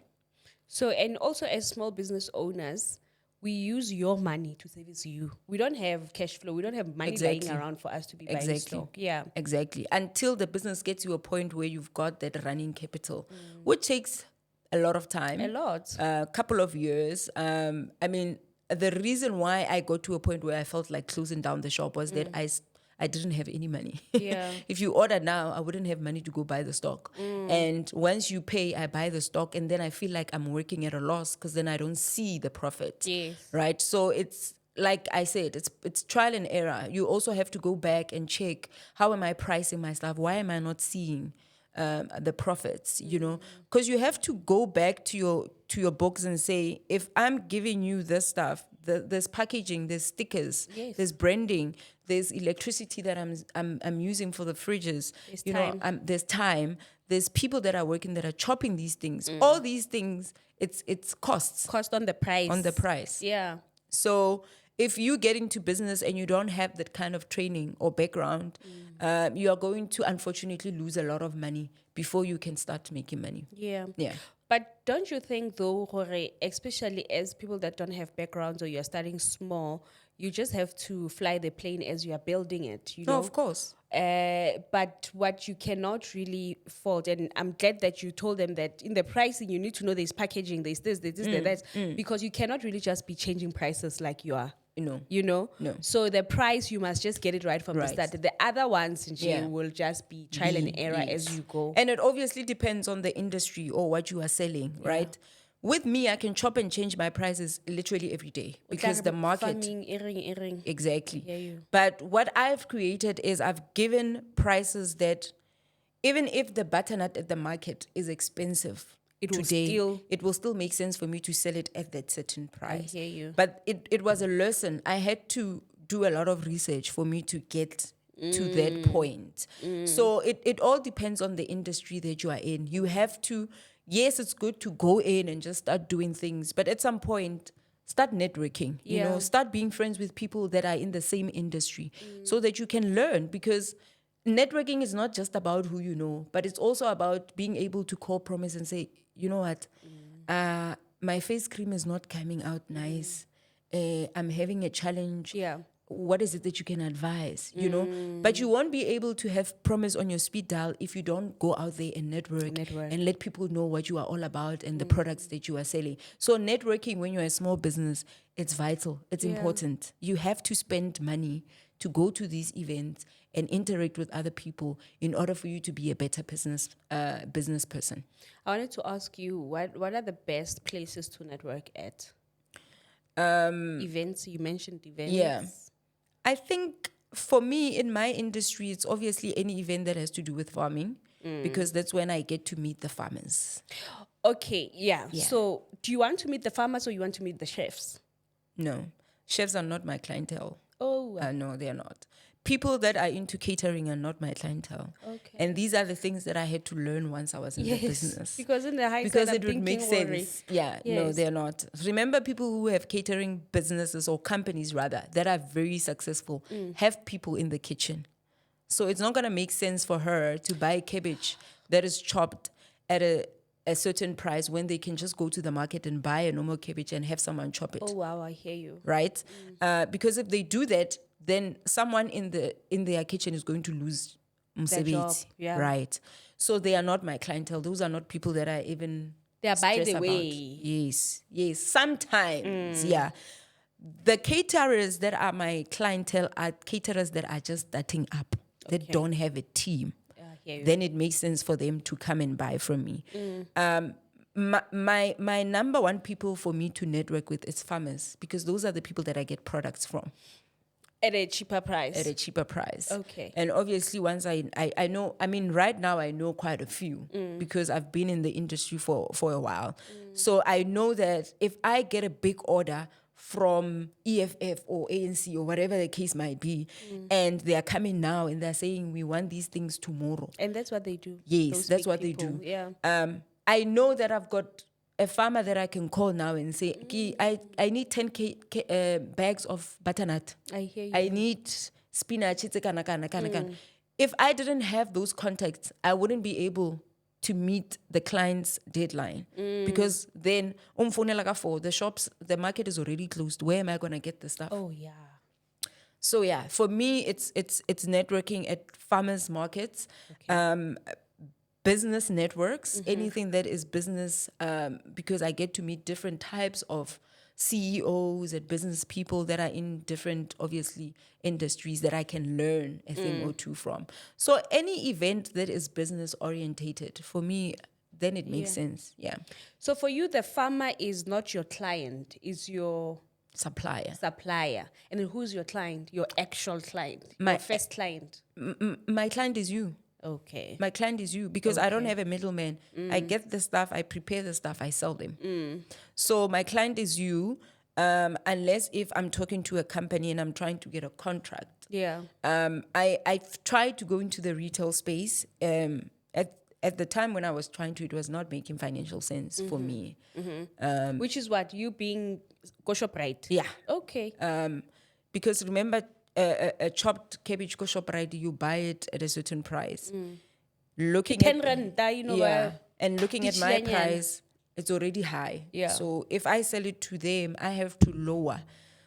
[SPEAKER 2] So, and also as small business owners, we use your money to service you. We don't have cash flow. We don't have money lying around for us to be buying stock. Yeah.
[SPEAKER 1] Exactly. Until the business gets to a point where you've got that running capital, which takes a lot of time.
[SPEAKER 2] A lot.
[SPEAKER 1] A couple of years. I mean, the reason why I got to a point where I felt like closing down the shop was that I didn't have any money.
[SPEAKER 2] Yeah.
[SPEAKER 1] If you order now, I wouldn't have money to go buy the stock. And once you pay, I buy the stock, and then I feel like I'm working at a loss, because then I don't see the profit.
[SPEAKER 2] Yes.
[SPEAKER 1] Right? So it's like I said, it's trial and error. You also have to go back and check, how am I pricing my stuff? Why am I not seeing the profits? You know, because you have to go back to your books and say, if I'm giving you this stuff, there's packaging, there's stickers, there's branding, there's electricity that I'm using for the fridges. There's time. There's people that are working that are chopping these things. All these things, it's costs.
[SPEAKER 2] Cost on the price.
[SPEAKER 1] On the price.
[SPEAKER 2] Yeah.
[SPEAKER 1] So if you get into business and you don't have that kind of training or background, you are going to unfortunately lose a lot of money before you can start making money.
[SPEAKER 2] Yeah.
[SPEAKER 1] Yeah.
[SPEAKER 2] But don't you think, though, Jorge, especially as people that don't have backgrounds or you're starting small, you just have to fly the plane as you are building it, you know?
[SPEAKER 1] No, of course.
[SPEAKER 2] But what you cannot really fault, and I'm glad that you told them that in the pricing, you need to know there's packaging, there's this, there's that, because you cannot really just be changing prices like you are.
[SPEAKER 1] No.
[SPEAKER 2] You know?
[SPEAKER 1] No.
[SPEAKER 2] So the price, you must just get it right from the start. The other ones will just be trial and error as you go.
[SPEAKER 1] And it obviously depends on the industry or what you are selling, right? With me, I can chop and change my prices literally every day, because the market...
[SPEAKER 2] Farming,
[SPEAKER 1] Exactly.
[SPEAKER 2] Yeah, you.
[SPEAKER 1] But what I've created is I've given prices that even if the butternut at the market is expensive, it will still make sense for me to sell it at that certain price.
[SPEAKER 2] I hear you.
[SPEAKER 1] But it was a lesson. I had to do a lot of research for me to get to that point. So it all depends on the industry that you are in. You have to, yes, it's good to go in and just start doing things, but at some point, start networking, you know, start being friends with people that are in the same industry so that you can learn, because networking is not just about who you know, but it's also about being able to call Promise and say, you know what, my face cream is not coming out nice. I'm having a challenge.
[SPEAKER 2] Yeah.
[SPEAKER 1] what is it that you can advise, you know? But you won't be able to have promise on your speed dial if you don't go out there and network. And let people know what you are all about and the products that you are selling. So networking when you're a small business, it's vital. It's important. You have to spend money to go to these events and interact with other people in order for you to be a better business person.
[SPEAKER 2] I wanted to ask you, what are the best places to network at? Events, you mentioned events.
[SPEAKER 1] Yeah. I think for me in my industry, it's obviously any event that has to do with farming because that's when I get to meet the farmers.
[SPEAKER 2] Okay, yeah. So do you want to meet the farmers or you want to meet the chefs?
[SPEAKER 1] No, chefs are not my clientele.
[SPEAKER 2] Oh.
[SPEAKER 1] No, they are not. People that are into catering are not my clientele.
[SPEAKER 2] Okay.
[SPEAKER 1] And these are the things that I had to learn once I was in the business.
[SPEAKER 2] Because in the high
[SPEAKER 1] Because
[SPEAKER 2] side,
[SPEAKER 1] it would make sense. Yeah, no, they're not. Remember, people who have catering businesses or companies rather that are very successful have people in the kitchen. So it's not going to make sense for her to buy cabbage that is chopped at a certain price when they can just go to the market and buy a normal cabbage and have someone chop it.
[SPEAKER 2] Oh, wow, I hear you.
[SPEAKER 1] Right? Because if they do that, then someone in their kitchen is going to lose
[SPEAKER 2] job,
[SPEAKER 1] right? So they are not my clientele. Those are not people that I even
[SPEAKER 2] they are by the
[SPEAKER 1] about.
[SPEAKER 2] way.
[SPEAKER 1] Yes. Sometimes, yeah. The caterers that are my clientele are caterers that are just starting up, that don't have a team. Then it makes sense for them to come and buy from me. My number one people for me to network with is farmers because those are the people that I get products from.
[SPEAKER 2] At a cheaper price. Okay.
[SPEAKER 1] And obviously once I know, I mean, right now I know quite a few because I've been in the industry for a while. So I know that if I get a big order from EFF or ANC or whatever the case might be, and they are coming now and they're saying, we want these things tomorrow.
[SPEAKER 2] And that's what they do.
[SPEAKER 1] Yes, that's what
[SPEAKER 2] people.
[SPEAKER 1] they do.
[SPEAKER 2] Yeah.
[SPEAKER 1] I know that I've got a farmer that I can call now and say, I need 10 bags of butternut.
[SPEAKER 2] I hear you.
[SPEAKER 1] I need spinach. If I didn't have those contacts, I wouldn't be able to meet the client's deadline because then the shops, the market is already closed. Where am I going to get the stuff?
[SPEAKER 2] Oh, yeah.
[SPEAKER 1] So yeah, for me, it's networking at farmers markets. Okay. Business networks, anything that is business, because I get to meet different types of CEOs and business people that are in different, obviously, industries that I can learn a thing or two from. So any event that is business orientated, for me, then it makes sense. Yeah.
[SPEAKER 2] So for you, the farmer is not your client, is your
[SPEAKER 1] supplier.
[SPEAKER 2] And then who's your client? Your actual client? Your first client?
[SPEAKER 1] My client is you.
[SPEAKER 2] Okay.
[SPEAKER 1] My client is you because I don't have a middleman. I get the stuff, I prepare the stuff, I sell them. So my client is you, unless if I'm talking to a company and I'm trying to get a contract.
[SPEAKER 2] Yeah.
[SPEAKER 1] I've tried to go into the retail space. At the time when I was trying to, it was not making financial sense for me.
[SPEAKER 2] Which is what? You being go shop right?
[SPEAKER 1] Yeah.
[SPEAKER 2] Okay.
[SPEAKER 1] Because remember, a chopped cabbage go shop right, you buy it at a certain price. Looking at and looking at my price, it's already high.
[SPEAKER 2] Yeah.
[SPEAKER 1] So if I sell it to them, I have to lower.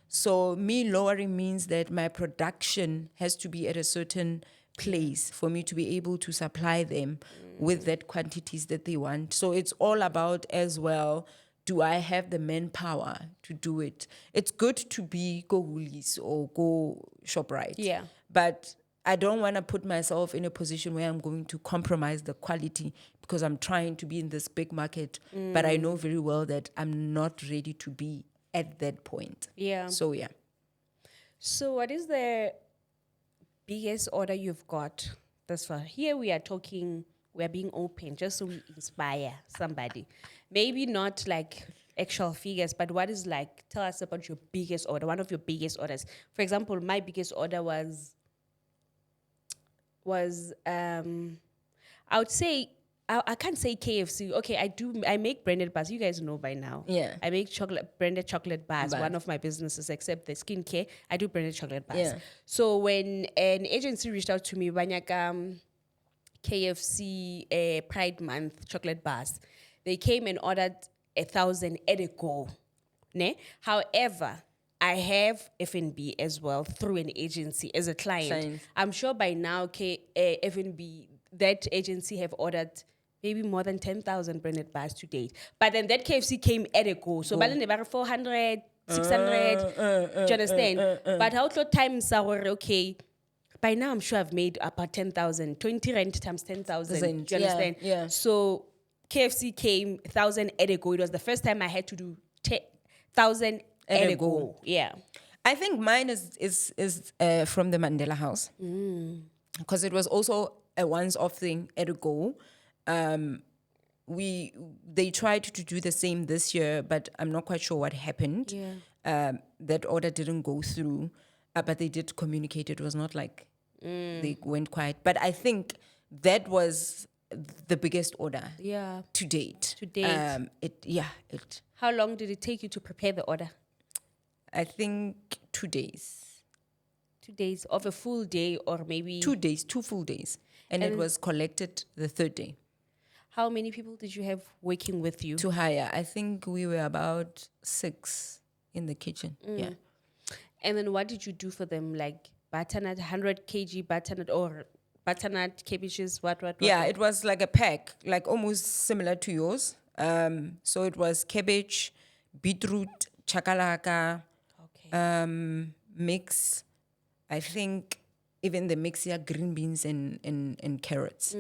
[SPEAKER 1] So me lowering means that my production has to be at a certain place for me to be able to supply them with that quantities that they want. So it's all about as well, do I have the manpower to do it? It's good to be go Woolies or go ShopRite.
[SPEAKER 2] Yeah.
[SPEAKER 1] But I don't want to put myself in a position where I'm going to compromise the quality because I'm trying to be in this big market. But I know very well that I'm not ready to be at that point.
[SPEAKER 2] Yeah.
[SPEAKER 1] So, yeah.
[SPEAKER 2] So what is the biggest order you've got thus far? Here we are talking, we're being open just so we inspire somebody. Maybe not like actual figures, but what is like, tell us about your biggest order, one of your biggest orders. For example, my biggest order was I would say, I can't say KFC. Okay, I make branded bars. You guys know by now.
[SPEAKER 1] Yeah.
[SPEAKER 2] I make branded chocolate bars, one of my businesses, except the skincare. I do branded chocolate bars.
[SPEAKER 1] Yeah.
[SPEAKER 2] So when an agency reached out to me, KFC Pride Month chocolate bars, they came and ordered 1,000 at a go. Ne? However, I have F&B as well through an agency as a client. I'm sure by now, F&B, that agency have ordered maybe more than 10,000 branded bars to date. But then that KFC came at a go. So, but then about 400, 600, do you understand? But how much times are okay? By now, I'm sure I've made about 10,000. 20 rent times 10,000. Do you understand?
[SPEAKER 1] Yeah.
[SPEAKER 2] So KFC came 1,000 at a go. It was the first time I had to do 1,000 at a go. Yeah.
[SPEAKER 1] I think mine is from the Mandela House. Because it was also a once-off thing at a go. They tried to do the same this year, but I'm not quite sure what happened.
[SPEAKER 2] Yeah.
[SPEAKER 1] That order didn't go through, but they did communicate. It was not like they went quiet. But I think that was the biggest order.
[SPEAKER 2] Yeah.
[SPEAKER 1] To date.
[SPEAKER 2] How long did it take you to prepare the order?
[SPEAKER 1] I think 2 days.
[SPEAKER 2] 2 days of a full day, or maybe
[SPEAKER 1] 2 days, 2 full days, and it was collected the third day.
[SPEAKER 2] How many people did you have working with you?
[SPEAKER 1] To hire, I think we were about 6 in the kitchen. Yeah.
[SPEAKER 2] And then what did you do for them? Like butternut, 100 kg butternut, or butternut cabbages, what?
[SPEAKER 1] Yeah, it was like a pack, like almost similar to yours. So it was cabbage, beetroot, chakalaka, mix. I think even the mix here, green beans and carrots.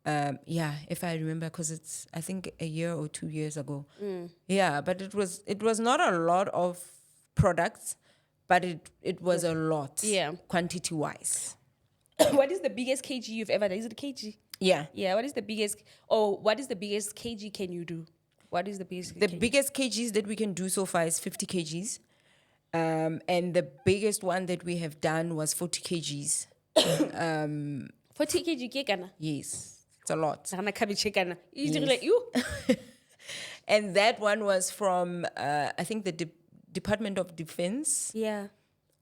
[SPEAKER 1] If I remember, because it's, I think, a year or 2 years ago. Yeah, but it was not a lot of products, but it was a lot, quantity wise.
[SPEAKER 2] What is the biggest kg you've ever done? Is it a kg?
[SPEAKER 1] Yeah.
[SPEAKER 2] Yeah, what is the biggest kg can you do? What is the biggest
[SPEAKER 1] The biggest kgs that we can do so far is 50 kgs. And the biggest one that we have done was 40 kgs.
[SPEAKER 2] 40 kg ke kana?
[SPEAKER 1] Yes, it's a lot.
[SPEAKER 2] Yes.
[SPEAKER 1] And that one was from, I think, the Department of Defense.
[SPEAKER 2] Yeah.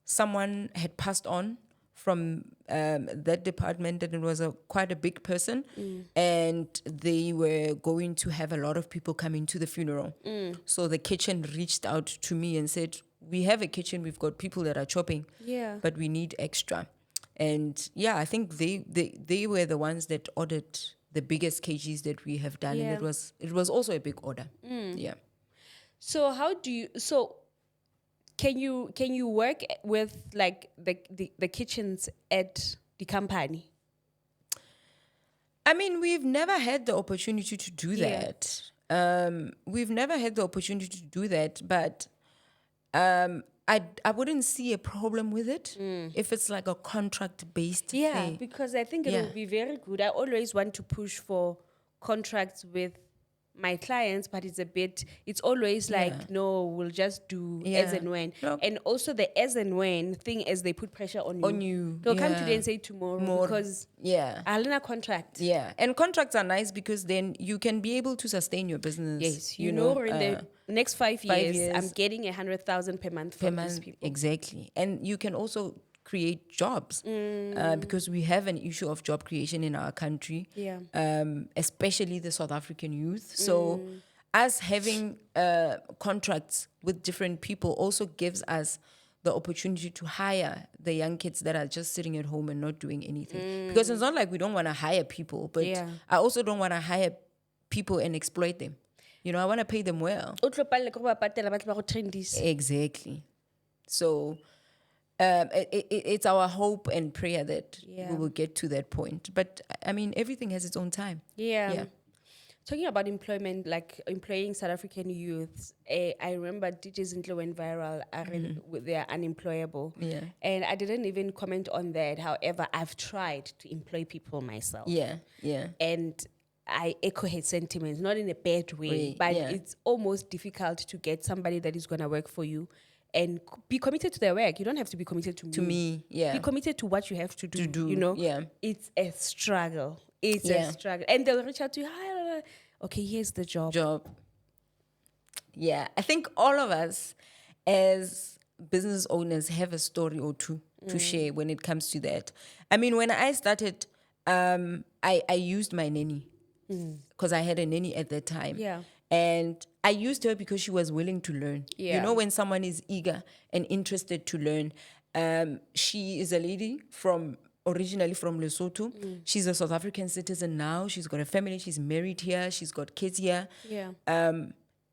[SPEAKER 1] Someone had passed on from that department, and it was quite a big person. And they were going to have a lot of people coming to the funeral. So the kitchen reached out to me and said, we have a kitchen, we've got people that are chopping, but we need extra. And yeah, I think they were the ones that ordered the biggest kgs that we have done. And it was also a big order. Yeah.
[SPEAKER 2] So can you work with like the kitchens at the company?
[SPEAKER 1] I mean, we've never had the opportunity to do that. We've never had the opportunity to do that, but I wouldn't see a problem with it if it's like a contract-based thing.
[SPEAKER 2] Yeah, because I think it will be very good. I always want to push for contracts with my clients, but it's always like, no, we'll just do as and when. Look. And also the as and when thing is they put pressure on you. They'll come today and say tomorrow because I'll in a contract.
[SPEAKER 1] Yeah, and contracts are nice because then you can be able to sustain your business.
[SPEAKER 2] Yes, you know in the next 5 years, I'm getting 100,000 per month from these people.
[SPEAKER 1] Exactly. And you can also create jobs because we have an issue of job creation in our country, especially the South African youth. So us having contracts with different people also gives us the opportunity to hire the young kids that are just sitting at home and not doing anything. Because it's not like we don't want to hire people, but I also don't want to hire people and exploit them. You know, I want to pay them well. Exactly. So it's our hope and prayer that we will get to that point. But I mean, everything has its own time.
[SPEAKER 2] Yeah. Talking about employment, like employing South African youths, I remember DJs Zintle went viral. They are unemployable.
[SPEAKER 1] Yeah.
[SPEAKER 2] And I didn't even comment on that. However, I've tried to employ people myself.
[SPEAKER 1] Yeah.
[SPEAKER 2] And I echo his sentiments, not in a bad way, but it's almost difficult to get somebody that is going to work for you and be committed to their work. You don't have to be committed to me.
[SPEAKER 1] Yeah.
[SPEAKER 2] Be committed to what you have to do. You know?
[SPEAKER 1] Yeah.
[SPEAKER 2] It's a struggle. It's a struggle. And they'll reach out to you, hi, okay, here's the job.
[SPEAKER 1] Yeah. I think all of us as business owners have a story or two to share when it comes to that. I mean, when I started, I used my nanny because I had a nanny at that time.
[SPEAKER 2] Yeah.
[SPEAKER 1] And I used her because she was willing to learn.
[SPEAKER 2] Yeah.
[SPEAKER 1] You know, when someone is eager and interested to learn. She is a lady originally from Lesotho. She's a South African citizen now. She's got a family. She's married here. She's got kids here.
[SPEAKER 2] Yeah.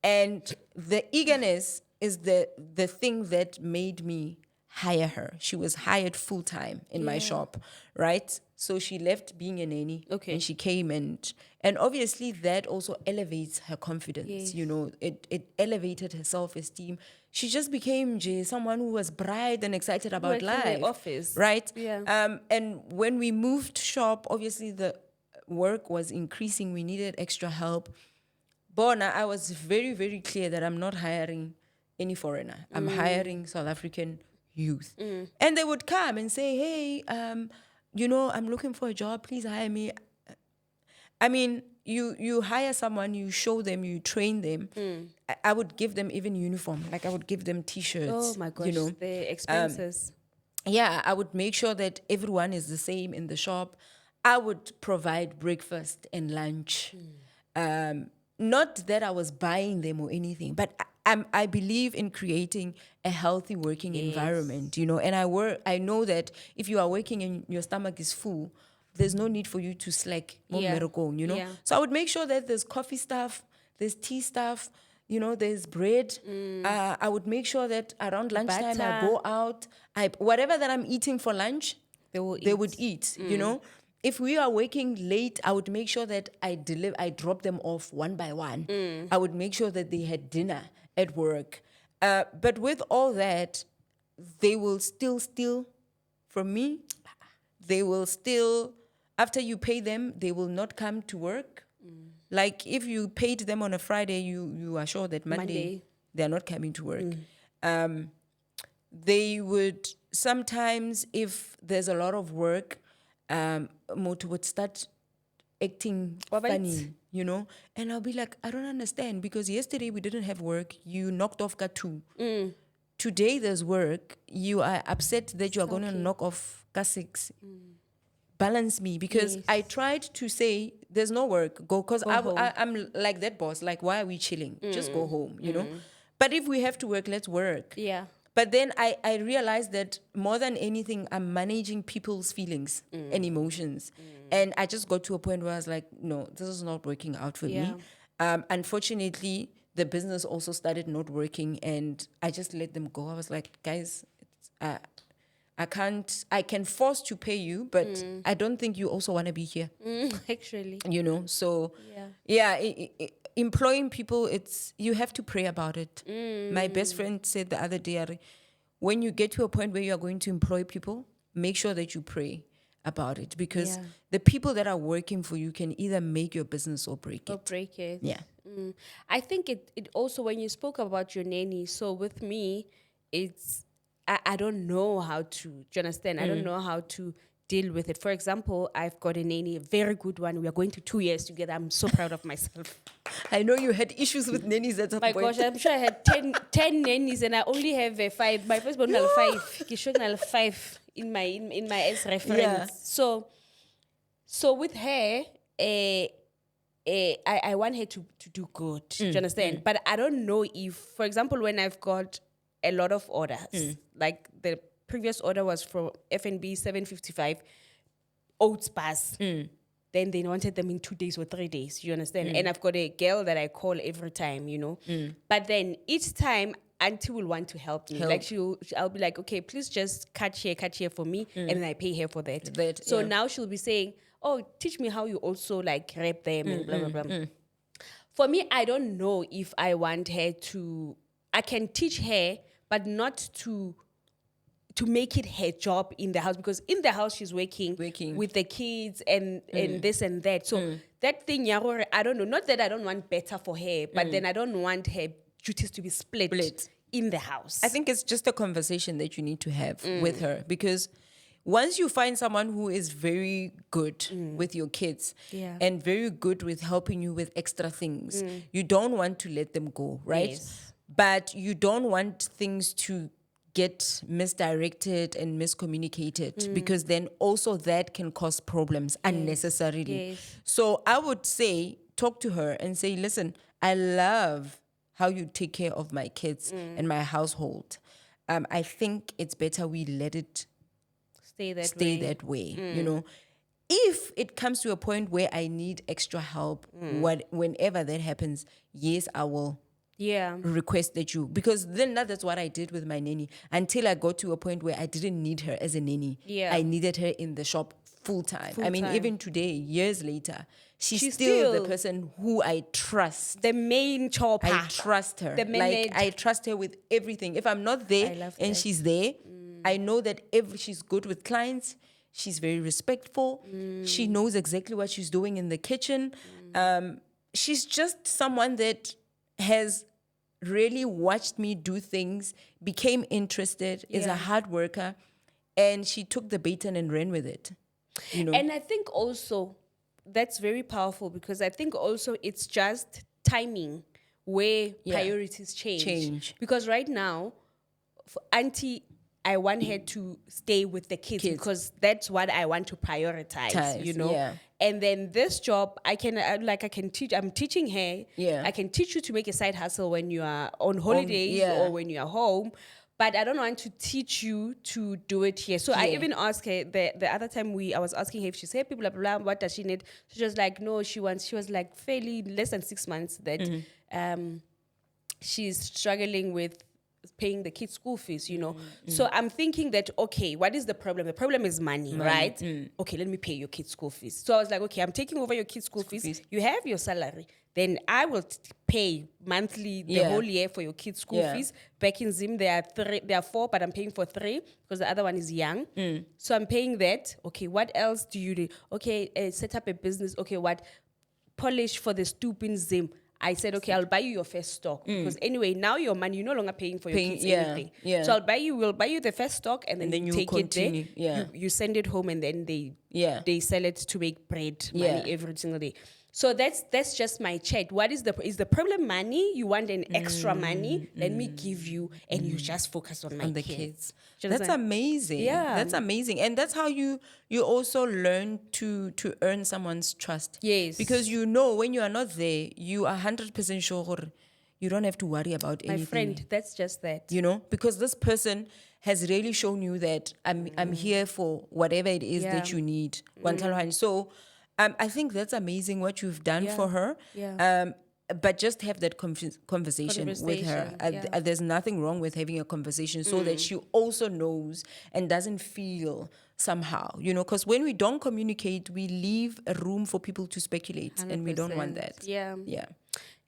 [SPEAKER 1] And the eagerness is the thing that made me hire her. She was hired full time in my shop, right? So she left being a nanny, and she came and obviously that also elevates her confidence.
[SPEAKER 2] Yes.
[SPEAKER 1] You know, it elevated her self-esteem. She just became someone who was bright and excited about
[SPEAKER 2] Working
[SPEAKER 1] life.
[SPEAKER 2] in the office,
[SPEAKER 1] right?
[SPEAKER 2] Yeah.
[SPEAKER 1] And when we moved shop, obviously the work was increasing. We needed extra help. Bona, I was very, very clear that I'm not hiring any foreigner. I'm hiring South African youth. And they would come and say, hey, I'm looking for a job. Please hire me. I mean, you hire someone, you show them, you train them. I would give them even uniform. Like I would give them T-shirts.
[SPEAKER 2] Oh my gosh, the expenses.
[SPEAKER 1] I would make sure that everyone is the same in the shop. I would provide breakfast and lunch. Not that I was buying them or anything, but I believe in creating a healthy working environment, and I know that if you are working and your stomach is full, there's no need for you to slack, So I would make sure that there's coffee stuff, there's tea stuff, there's bread. I would make sure that around lunchtime I go out, whatever that I'm eating for lunch, they would eat, If we are working late, I would make sure that I drop them off one by one. I would make sure that they had dinner at work. But with all that, they will still steal from me. They will still, after you pay them, they will not come to work. Like if you paid them on a Friday, you are sure that Monday they're not coming to work. They would sometimes, if there's a lot of work, Moto would start acting funny, and I'll be like, I don't understand, because yesterday we didn't have work, you knocked off Ka2. Today there's work, you are upset that you are going to knock off Ka6. Balance me, because I tried to say there's no work, go, because I'm like that boss, like, why are we chilling? Just go home, But if we have to work, let's work.
[SPEAKER 2] Yeah.
[SPEAKER 1] But then I realized that more than anything, I'm managing people's feelings and emotions. And I just got to a point where I was like, no, this is not working out for me. Unfortunately, the business also started not working, and I just let them go. I was like, guys, I can force to pay you, but I don't think you also want to be here.
[SPEAKER 2] Actually.
[SPEAKER 1] So employing people, you have to pray about it. My best friend said the other day, when you get to a point where you are going to employ people, make sure that you pray about it, because the people that are working for you can either make your business or break it. Yeah.
[SPEAKER 2] I think it also, when you spoke about your nanny, so with me, it's, I don't know how to, do you understand? I don't know how to deal with it. For example, I've got a nanny, a very good one. We are going to 2 years together. I'm so proud of myself.
[SPEAKER 1] I know you had issues with nannies at some point.
[SPEAKER 2] My gosh, I'm sure I had 10 nannies, and I only have 5. My first born had 5. Kishon had 5 in my as reference.
[SPEAKER 1] Yeah.
[SPEAKER 2] So with her, I want her to do good. Do you understand? But I don't know if, for example, when I've got a lot of orders, like the previous order was from F&B 755 oats bars. Then they wanted them in 2 days or 3 days. You understand? And I've got a girl that I call every time, But then each time, Auntie will want to help me. Like I'll be like, okay, please just cut here for me, and then I pay her for that. So now she'll be saying, oh, teach me how you also like wrap them and blah blah blah. For me, I don't know if I want her to. I can teach her, but not to make it her job in the house, because in the house she's working with the kids and this and that. So that thing, I don't know. Not that I don't want better for her, but then I don't want her duties to be split in the house.
[SPEAKER 1] I think it's just a conversation that you need to have with her, because once you find someone who is very good with your kids and very good with helping you with extra things, you don't want to let them go, right?
[SPEAKER 2] Yes.
[SPEAKER 1] But you don't want things to get misdirected and miscommunicated, because then also that can cause problems unnecessarily.
[SPEAKER 2] Yes.
[SPEAKER 1] So I would say, talk to her and say, listen, I love how you take care of my kids and my household, I think it's better we let it
[SPEAKER 2] Stay
[SPEAKER 1] that way. You know, if it comes to a point where I need extra help, whenever that happens, yes, I will request that you, because then that's what I did with my nanny until I got to a point where I didn't need her as a nanny. I needed her in the shop full time. I mean, even today, years later, she's still the person who I trust.
[SPEAKER 2] The main chopper.
[SPEAKER 1] I trust her. Like, I trust her with everything. If I'm not there and she's there, I know that she's good with clients. She's very respectful. She knows exactly what she's doing in the kitchen. She's just someone that has really watched me do things, became interested, is a hard worker, and she took the baton and ran with it. You know?
[SPEAKER 2] And I think also that's very powerful, because I think also it's just timing where priorities change. Because right now, for Auntie, I want her to stay with the kids because that's what I want to prioritize, you know.
[SPEAKER 1] Yeah.
[SPEAKER 2] And then this job, I can teach. I'm teaching her.
[SPEAKER 1] Yeah.
[SPEAKER 2] I can teach you to make a side hustle when you are on holidays or when you are home. But I don't want to teach you to do it here. So I even asked her the other time I was asking her if she's happy, blah, blah, blah, what does she need? She was like, no, she was like fairly less than 6 months that she's struggling with paying the kids' school fees, you know. So I'm thinking that, okay, what is the problem? The problem is money. Right? Okay, let me pay your kids' school fees. So I was like, okay, I'm taking over your kids' school fees. You have your salary. Then I will pay monthly the whole year for your kids' school fees. Back in Zim, there are 4, but I'm paying for 3 because the other one is young. So I'm paying that. Okay, what else do you do? Okay, set up a business. Okay, what? Polish for the stoop in Zim. I said, okay, I'll buy you your first stock. Because anyway, now your money, you're no longer paying for your kids anything. So we'll buy you the first stock, and then you take
[SPEAKER 1] continue.
[SPEAKER 2] it there. You send it home, and then they sell it to make bread money every single day. So that's just my chat. What is the problem? Money? You want an extra money? Let me give you, and you just focus on the kids.
[SPEAKER 1] That's amazing. Yeah, that's amazing, and that's how you also learn to earn someone's trust.
[SPEAKER 2] Yes,
[SPEAKER 1] because you know when you are not there, you are 100% sure you don't have to worry about anything.
[SPEAKER 2] My friend, that's just that.
[SPEAKER 1] You know, because this person has really shown you that I'm here for whatever it is that you need. So. I think that's amazing what you've done for her. Yeah. But just have that conversation with her. There's nothing wrong with having a conversation so that she also knows and doesn't feel somehow, you know, because when we don't communicate, we leave a room for people to speculate 100%. And we don't want that.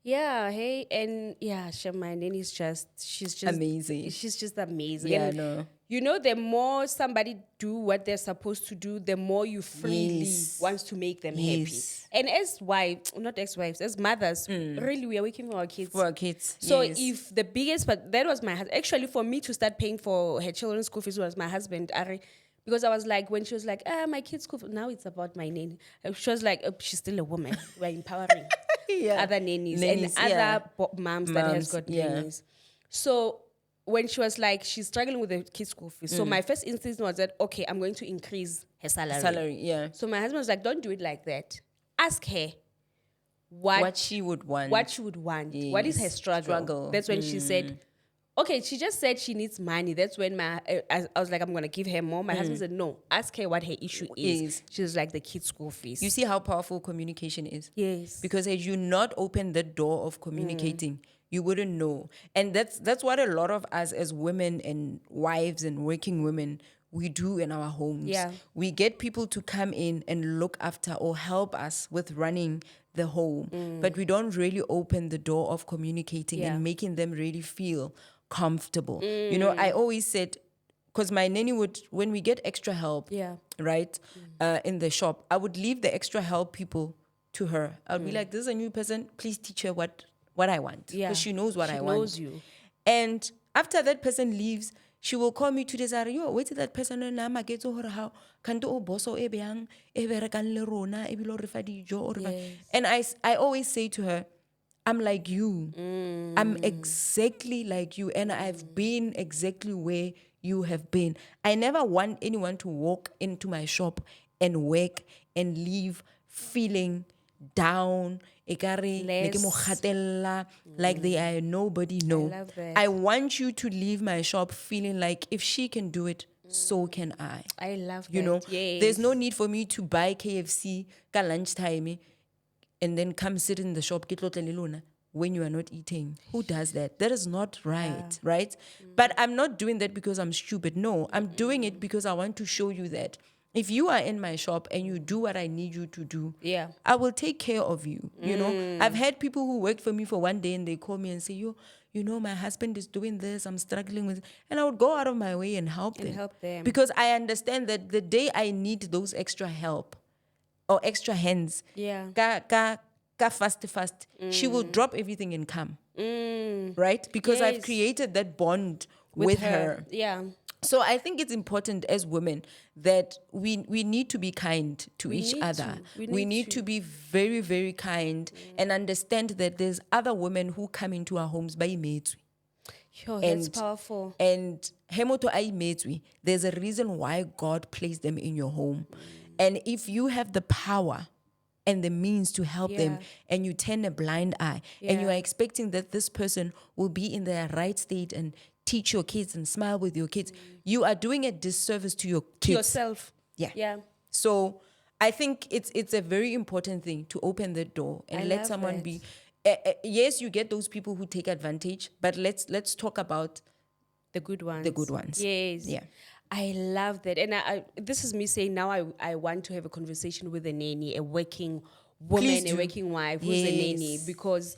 [SPEAKER 2] Yeah. Hey, and my nanny is she's just
[SPEAKER 1] amazing.
[SPEAKER 2] She's just amazing.
[SPEAKER 1] Yeah, no.
[SPEAKER 2] You know, the more somebody do what they're supposed to do, the more you freely wants to make them happy. And as wives, not ex-wives, as mothers, really, we are working for our kids.
[SPEAKER 1] For our kids.
[SPEAKER 2] So if the biggest, but that was my husband. Actually, for me to start paying for her children's school fees was my husband, Ari. Because I was like, when she was like, my kids' school, now it's about my nanny. She was like, she's still a woman. We're empowering other nannies and other moms that has got nannies. So when she was like, she's struggling with the kids' school fees. So my first instinct was that, okay, I'm going to increase her salary. So my husband was like, don't do it like that. Ask her what
[SPEAKER 1] she would want.
[SPEAKER 2] What she would want. Yes. What is her struggle? That's when she said, okay, she just said she needs money. That's when I was like, I'm going to give her more. My husband said, no, ask her what her issue is. She was like, the kids' school fees.
[SPEAKER 1] You see how powerful communication is?
[SPEAKER 2] Yes.
[SPEAKER 1] Because had you not opened the door of communicating, you wouldn't know. And that's what a lot of us as women and wives and working women, we do in our homes.
[SPEAKER 2] Yeah.
[SPEAKER 1] We get people to come in and look after or help us with running the home. But we don't really open the door of communicating and making them really feel comfortable. You know, I always said, because my nanny would, when we get extra help, right, in the shop, I would leave the extra help people to her. I'll be like, this is a new person, please teach her what I want. Because she knows what I want. She knows you. And after that person leaves, she will call me 2 days later, yo, wait till that person na magetso hore how kanto o boso e bang e berekang le rona e bilo re fa dijo. And I always say to her, I'm like you. I'm exactly like you. And I've been exactly where you have been. I never want anyone to walk into my shop and work and leave feeling down ekare
[SPEAKER 2] Less.
[SPEAKER 1] like mo gatella, like they are nobody. No,
[SPEAKER 2] love that.
[SPEAKER 1] I want you to leave my shop feeling like if she can do it, so can I.
[SPEAKER 2] I love that.
[SPEAKER 1] You know,
[SPEAKER 2] Yes.
[SPEAKER 1] there's no need for me to buy KFC ka lunchtime and then come sit in the shop ke tlotle le lona when you are not eating. Who does that? That is not right, right? But I'm not doing that because I'm stupid. No, I'm doing it because I want to show you that if you are in my shop and you do what I need you to do,
[SPEAKER 2] Yeah.
[SPEAKER 1] I will take care of you. You know, I've had people who worked for me for one day and they call me and say, you know, my husband is doing this, I'm struggling with it. And I would go out of my way and help them. Because I understand that the day I need those extra help or extra hands,
[SPEAKER 2] Yeah.
[SPEAKER 1] fast, she will drop everything and come. Right? Because I've
[SPEAKER 2] Yes.
[SPEAKER 1] created that bond with her.
[SPEAKER 2] Yeah.
[SPEAKER 1] So I think it's important as women that we need to be kind to each
[SPEAKER 2] need
[SPEAKER 1] other.
[SPEAKER 2] to.
[SPEAKER 1] We need to be very, very kind and understand that there's other women who come into our homes by imetswe.
[SPEAKER 2] Yo, that's powerful.
[SPEAKER 1] And hemoto aimetswe, there's a reason why God placed them in your home. And if you have the power and the means to help them and you turn a blind eye and you are expecting that this person will be in their right state and teach your kids and smile with your kids, you are doing a disservice to your kids.
[SPEAKER 2] To yourself.
[SPEAKER 1] Yeah.
[SPEAKER 2] Yeah.
[SPEAKER 1] So I think it's a very important thing to open the door and let someone be. Yes, you get those people who take advantage, but let's talk about
[SPEAKER 2] the good ones.
[SPEAKER 1] The good ones.
[SPEAKER 2] Yes.
[SPEAKER 1] Yeah.
[SPEAKER 2] I love that. And I this is me saying now I want to have a conversation with a nanny, a working woman, a working wife who's a nanny, because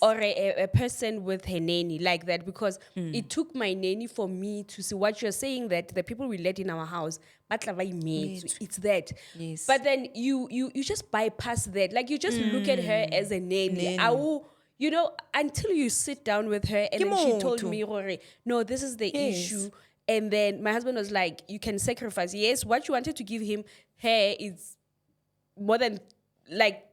[SPEAKER 2] or a person with her nanny like that, because it took my nanny for me to see what you're saying, that the people we let in our house, it's that.
[SPEAKER 1] Yes.
[SPEAKER 2] But then you just bypass that. Like you just look at her as a nanny. You know, until you sit down with her and then she told me, no, this is the issue. And then my husband was like, you can sacrifice. Yes, what you wanted to give him, her, is more than like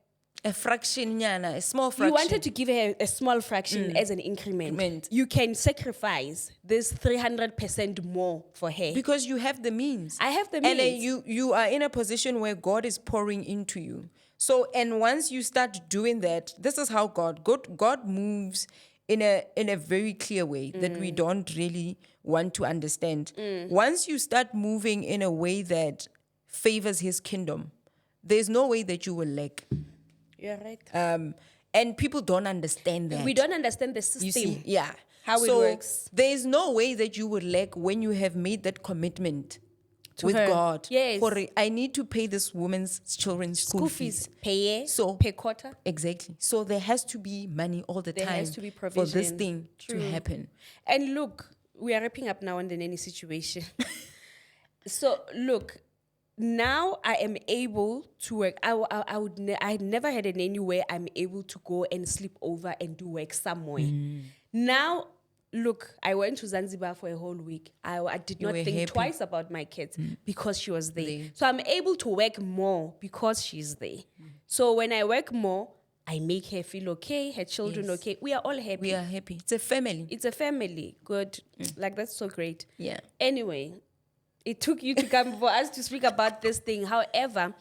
[SPEAKER 1] a fraction, a small fraction.
[SPEAKER 2] You wanted to give her a small fraction as an increment. You can sacrifice this 300% more for her.
[SPEAKER 1] Because you have the means.
[SPEAKER 2] I have the means.
[SPEAKER 1] And you are in a position where God is pouring into you. So, and once you start doing that, this is how God moves in a very clear way that we don't really want to understand. Once you start moving in a way that favors his kingdom, there's no way that you will lack.
[SPEAKER 2] You're right.
[SPEAKER 1] And people don't understand that.
[SPEAKER 2] We don't understand the system.
[SPEAKER 1] You see, yeah.
[SPEAKER 2] How it works.
[SPEAKER 1] There's no way that you would lack when you have made that commitment with
[SPEAKER 2] her.
[SPEAKER 1] God.
[SPEAKER 2] Yes.
[SPEAKER 1] I need to pay this woman's children's school fees.
[SPEAKER 2] Per quarter.
[SPEAKER 1] Exactly. So there has to be money all the time. There has to be provision for this thing to happen.
[SPEAKER 2] And look, we are wrapping up now on the nanny situation. So look, now I am able to work. I never had a nanny where I'm able to go and sleep over and do work somewhere. Now, look, I went to Zanzibar for a whole week. I did not think twice about my kids because she was there. So I'm able to work more because she's there. So when I work more, I make her feel okay, her children okay. We are all happy.
[SPEAKER 1] We are happy. It's a family.
[SPEAKER 2] It's a family. Good. Like, that's so great.
[SPEAKER 1] Yeah.
[SPEAKER 2] Anyway, it took you to come for us to speak about this thing. However,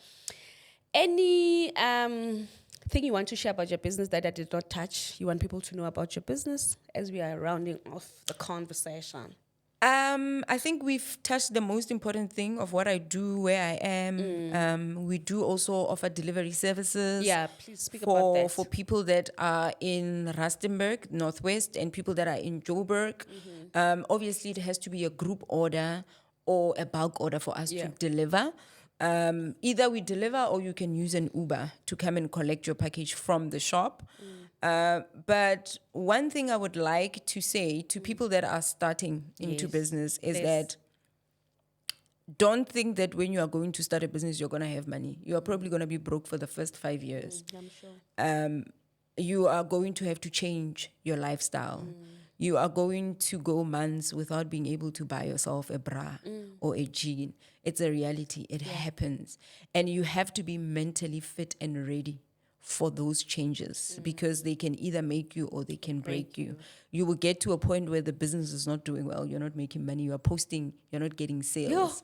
[SPEAKER 2] any thing you want to share about your business that I did not touch, you want people to know about your business as we are rounding off the conversation?
[SPEAKER 1] I think we've touched the most important thing of what I do, where I am. We do also offer delivery services.
[SPEAKER 2] Yeah, please speak about that.
[SPEAKER 1] For people that are in Rustenburg, Northwest, and people that are in Joburg. Obviously, it has to be a group order or a bulk order for us to deliver. Either we deliver or you can use an Uber to come and collect your package from the shop. But one thing I would like to say to people that are starting into business is that don't think that when you are going to start a business, you're going to have money. You are probably going to be broke for the first 5 years.
[SPEAKER 2] I'm sure.
[SPEAKER 1] You are going to have to change your lifestyle. You are going to go months without being able to buy yourself a bra or a jean. It's a reality. It happens. And you have to be mentally fit and ready for those changes because they can either make you or they can break you. You will get to a point where the business is not doing well. You're not making money. You are posting. You're not getting sales.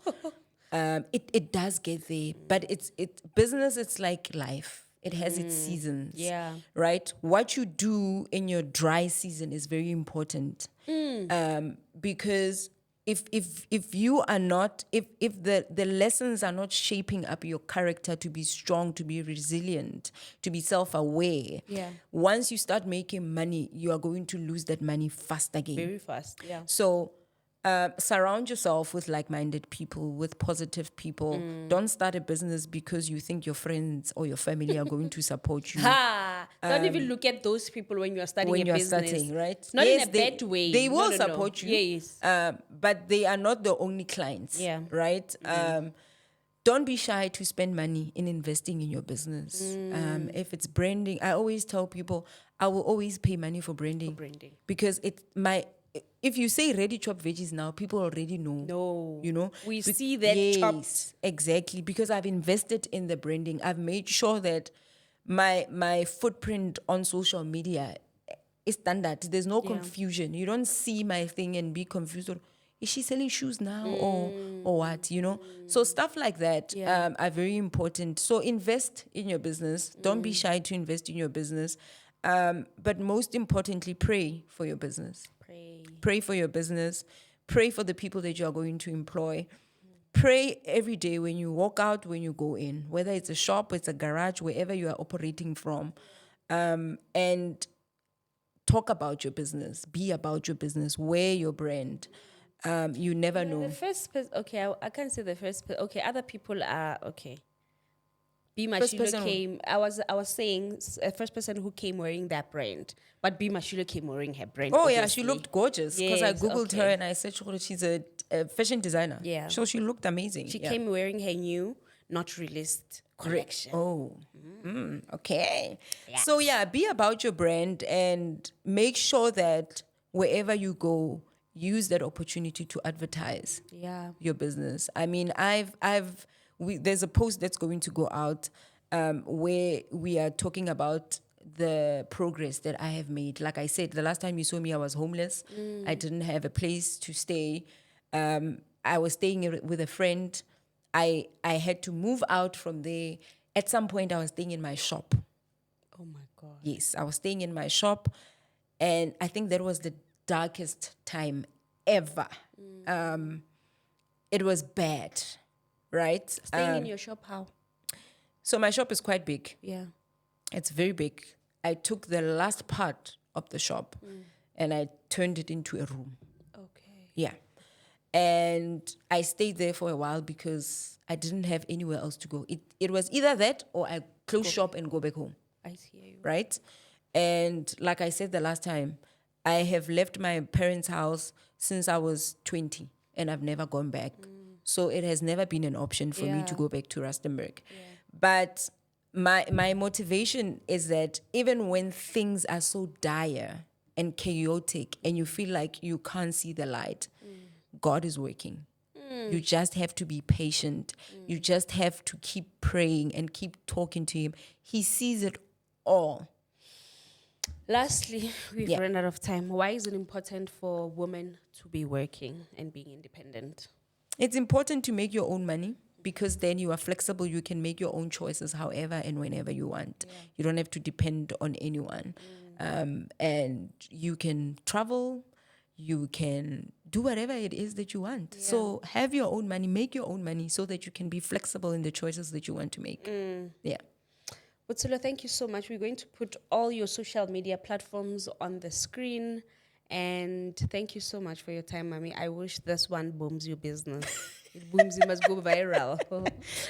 [SPEAKER 1] It does get there. But it's business. It's like life. It has its seasons.
[SPEAKER 2] Yeah.
[SPEAKER 1] Right? What you do in your dry season is very important. Because if you are not, if the lessons are not shaping up your character to be strong, to be resilient, to be self-aware, once you start making money, you are going to lose that money fast again.
[SPEAKER 2] Very fast, yeah.
[SPEAKER 1] So surround yourself with like-minded people, with positive people. Don't start a business because you think your friends or your family are going to support you.
[SPEAKER 2] Don't even look at those people when you're starting
[SPEAKER 1] When
[SPEAKER 2] a
[SPEAKER 1] you're
[SPEAKER 2] business.
[SPEAKER 1] starting, right?
[SPEAKER 2] Not
[SPEAKER 1] Yes,
[SPEAKER 2] in a bad way.
[SPEAKER 1] They will
[SPEAKER 2] No.
[SPEAKER 1] support you.
[SPEAKER 2] Yes.
[SPEAKER 1] But they are not the only clients.
[SPEAKER 2] Yeah.
[SPEAKER 1] Right? Don't be shy to spend money in investing in your business. If it's branding, I always tell people I will always pay money for branding. Because if you say ready chopped veggies now, people already know.
[SPEAKER 2] No.
[SPEAKER 1] You know?
[SPEAKER 2] We see that chopped.
[SPEAKER 1] Exactly. Because I've invested in the branding. I've made sure that my footprint on social media is standard. There's no confusion. You don't see my thing and be confused. Or, is she selling shoes now or what? You know? So stuff like that are very important. So invest in your business. Don't be shy to invest in your business. But most importantly, pray for your business. Pray for your business. Pray for the people that you are going to employ. Pray every day when you walk out, when you go in, whether it's a shop, it's a garage, wherever you are operating from. And talk about your business. Be about your business. Wear your brand. You never know.
[SPEAKER 2] The first person, okay, I can't say the first person. Okay, other people are, okay. B Mashilo came, I was saying, a first person who came wearing that brand, but B Mashilo came wearing her brand.
[SPEAKER 1] Oh,
[SPEAKER 2] obviously.
[SPEAKER 1] yeah, she looked gorgeous because I Googled her and I said she's a fashion designer.
[SPEAKER 2] Yeah.
[SPEAKER 1] So she looked amazing.
[SPEAKER 2] She came wearing her new, not released collection.
[SPEAKER 1] Oh, okay. Yes. So, be about your brand and make sure that wherever you go, use that opportunity to advertise your business. I mean, there's a post that's going to go out where we are talking about the progress that I have made. Like I said, the last time you saw me, I was homeless. I didn't have a place to stay. I was staying with a friend. I had to move out from there. At some point, I was staying in my shop.
[SPEAKER 2] Oh, my God.
[SPEAKER 1] Yes, I was staying in my shop. And I think that was the darkest time ever. It was bad. Right?
[SPEAKER 2] Staying in your shop, how?
[SPEAKER 1] So my shop is quite big.
[SPEAKER 2] Yeah.
[SPEAKER 1] It's very big. I took the last part of the shop and I turned it into a room.
[SPEAKER 2] Okay.
[SPEAKER 1] Yeah. And I stayed there for a while because I didn't have anywhere else to go. It was either that or I close shop and go back home.
[SPEAKER 2] I hear you.
[SPEAKER 1] Right? And like I said the last time, I have left my parents' house since I was 20 and I've never gone back. So it has never been an option for me to go back to Rustenburg. Yeah. But my motivation is that even when things are so dire and chaotic and you feel like you can't see the light, God is working. You just have to be patient. You just have to keep praying and keep talking to him. He sees it all.
[SPEAKER 2] Lastly, we've run out of time. Why is it important for women to be working and being independent?
[SPEAKER 1] It's important to make your own money because then you are flexible. You can make your own choices however and whenever you want. Yeah. You don't have to depend on anyone. And you can travel. You can do whatever it is that you want. Yeah. So have your own money. Make your own money so that you can be flexible in the choices that you want to make. Yeah.
[SPEAKER 2] Botshelo, thank you so much. We're going to put all your social media platforms on the screen. And thank you so much for your time, Mommy. I wish this one booms your business. It booms, it must go viral.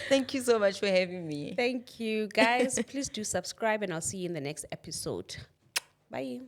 [SPEAKER 1] Thank you so much for having me.
[SPEAKER 2] Thank you. Guys, please do subscribe and I'll see you in the next episode. Bye.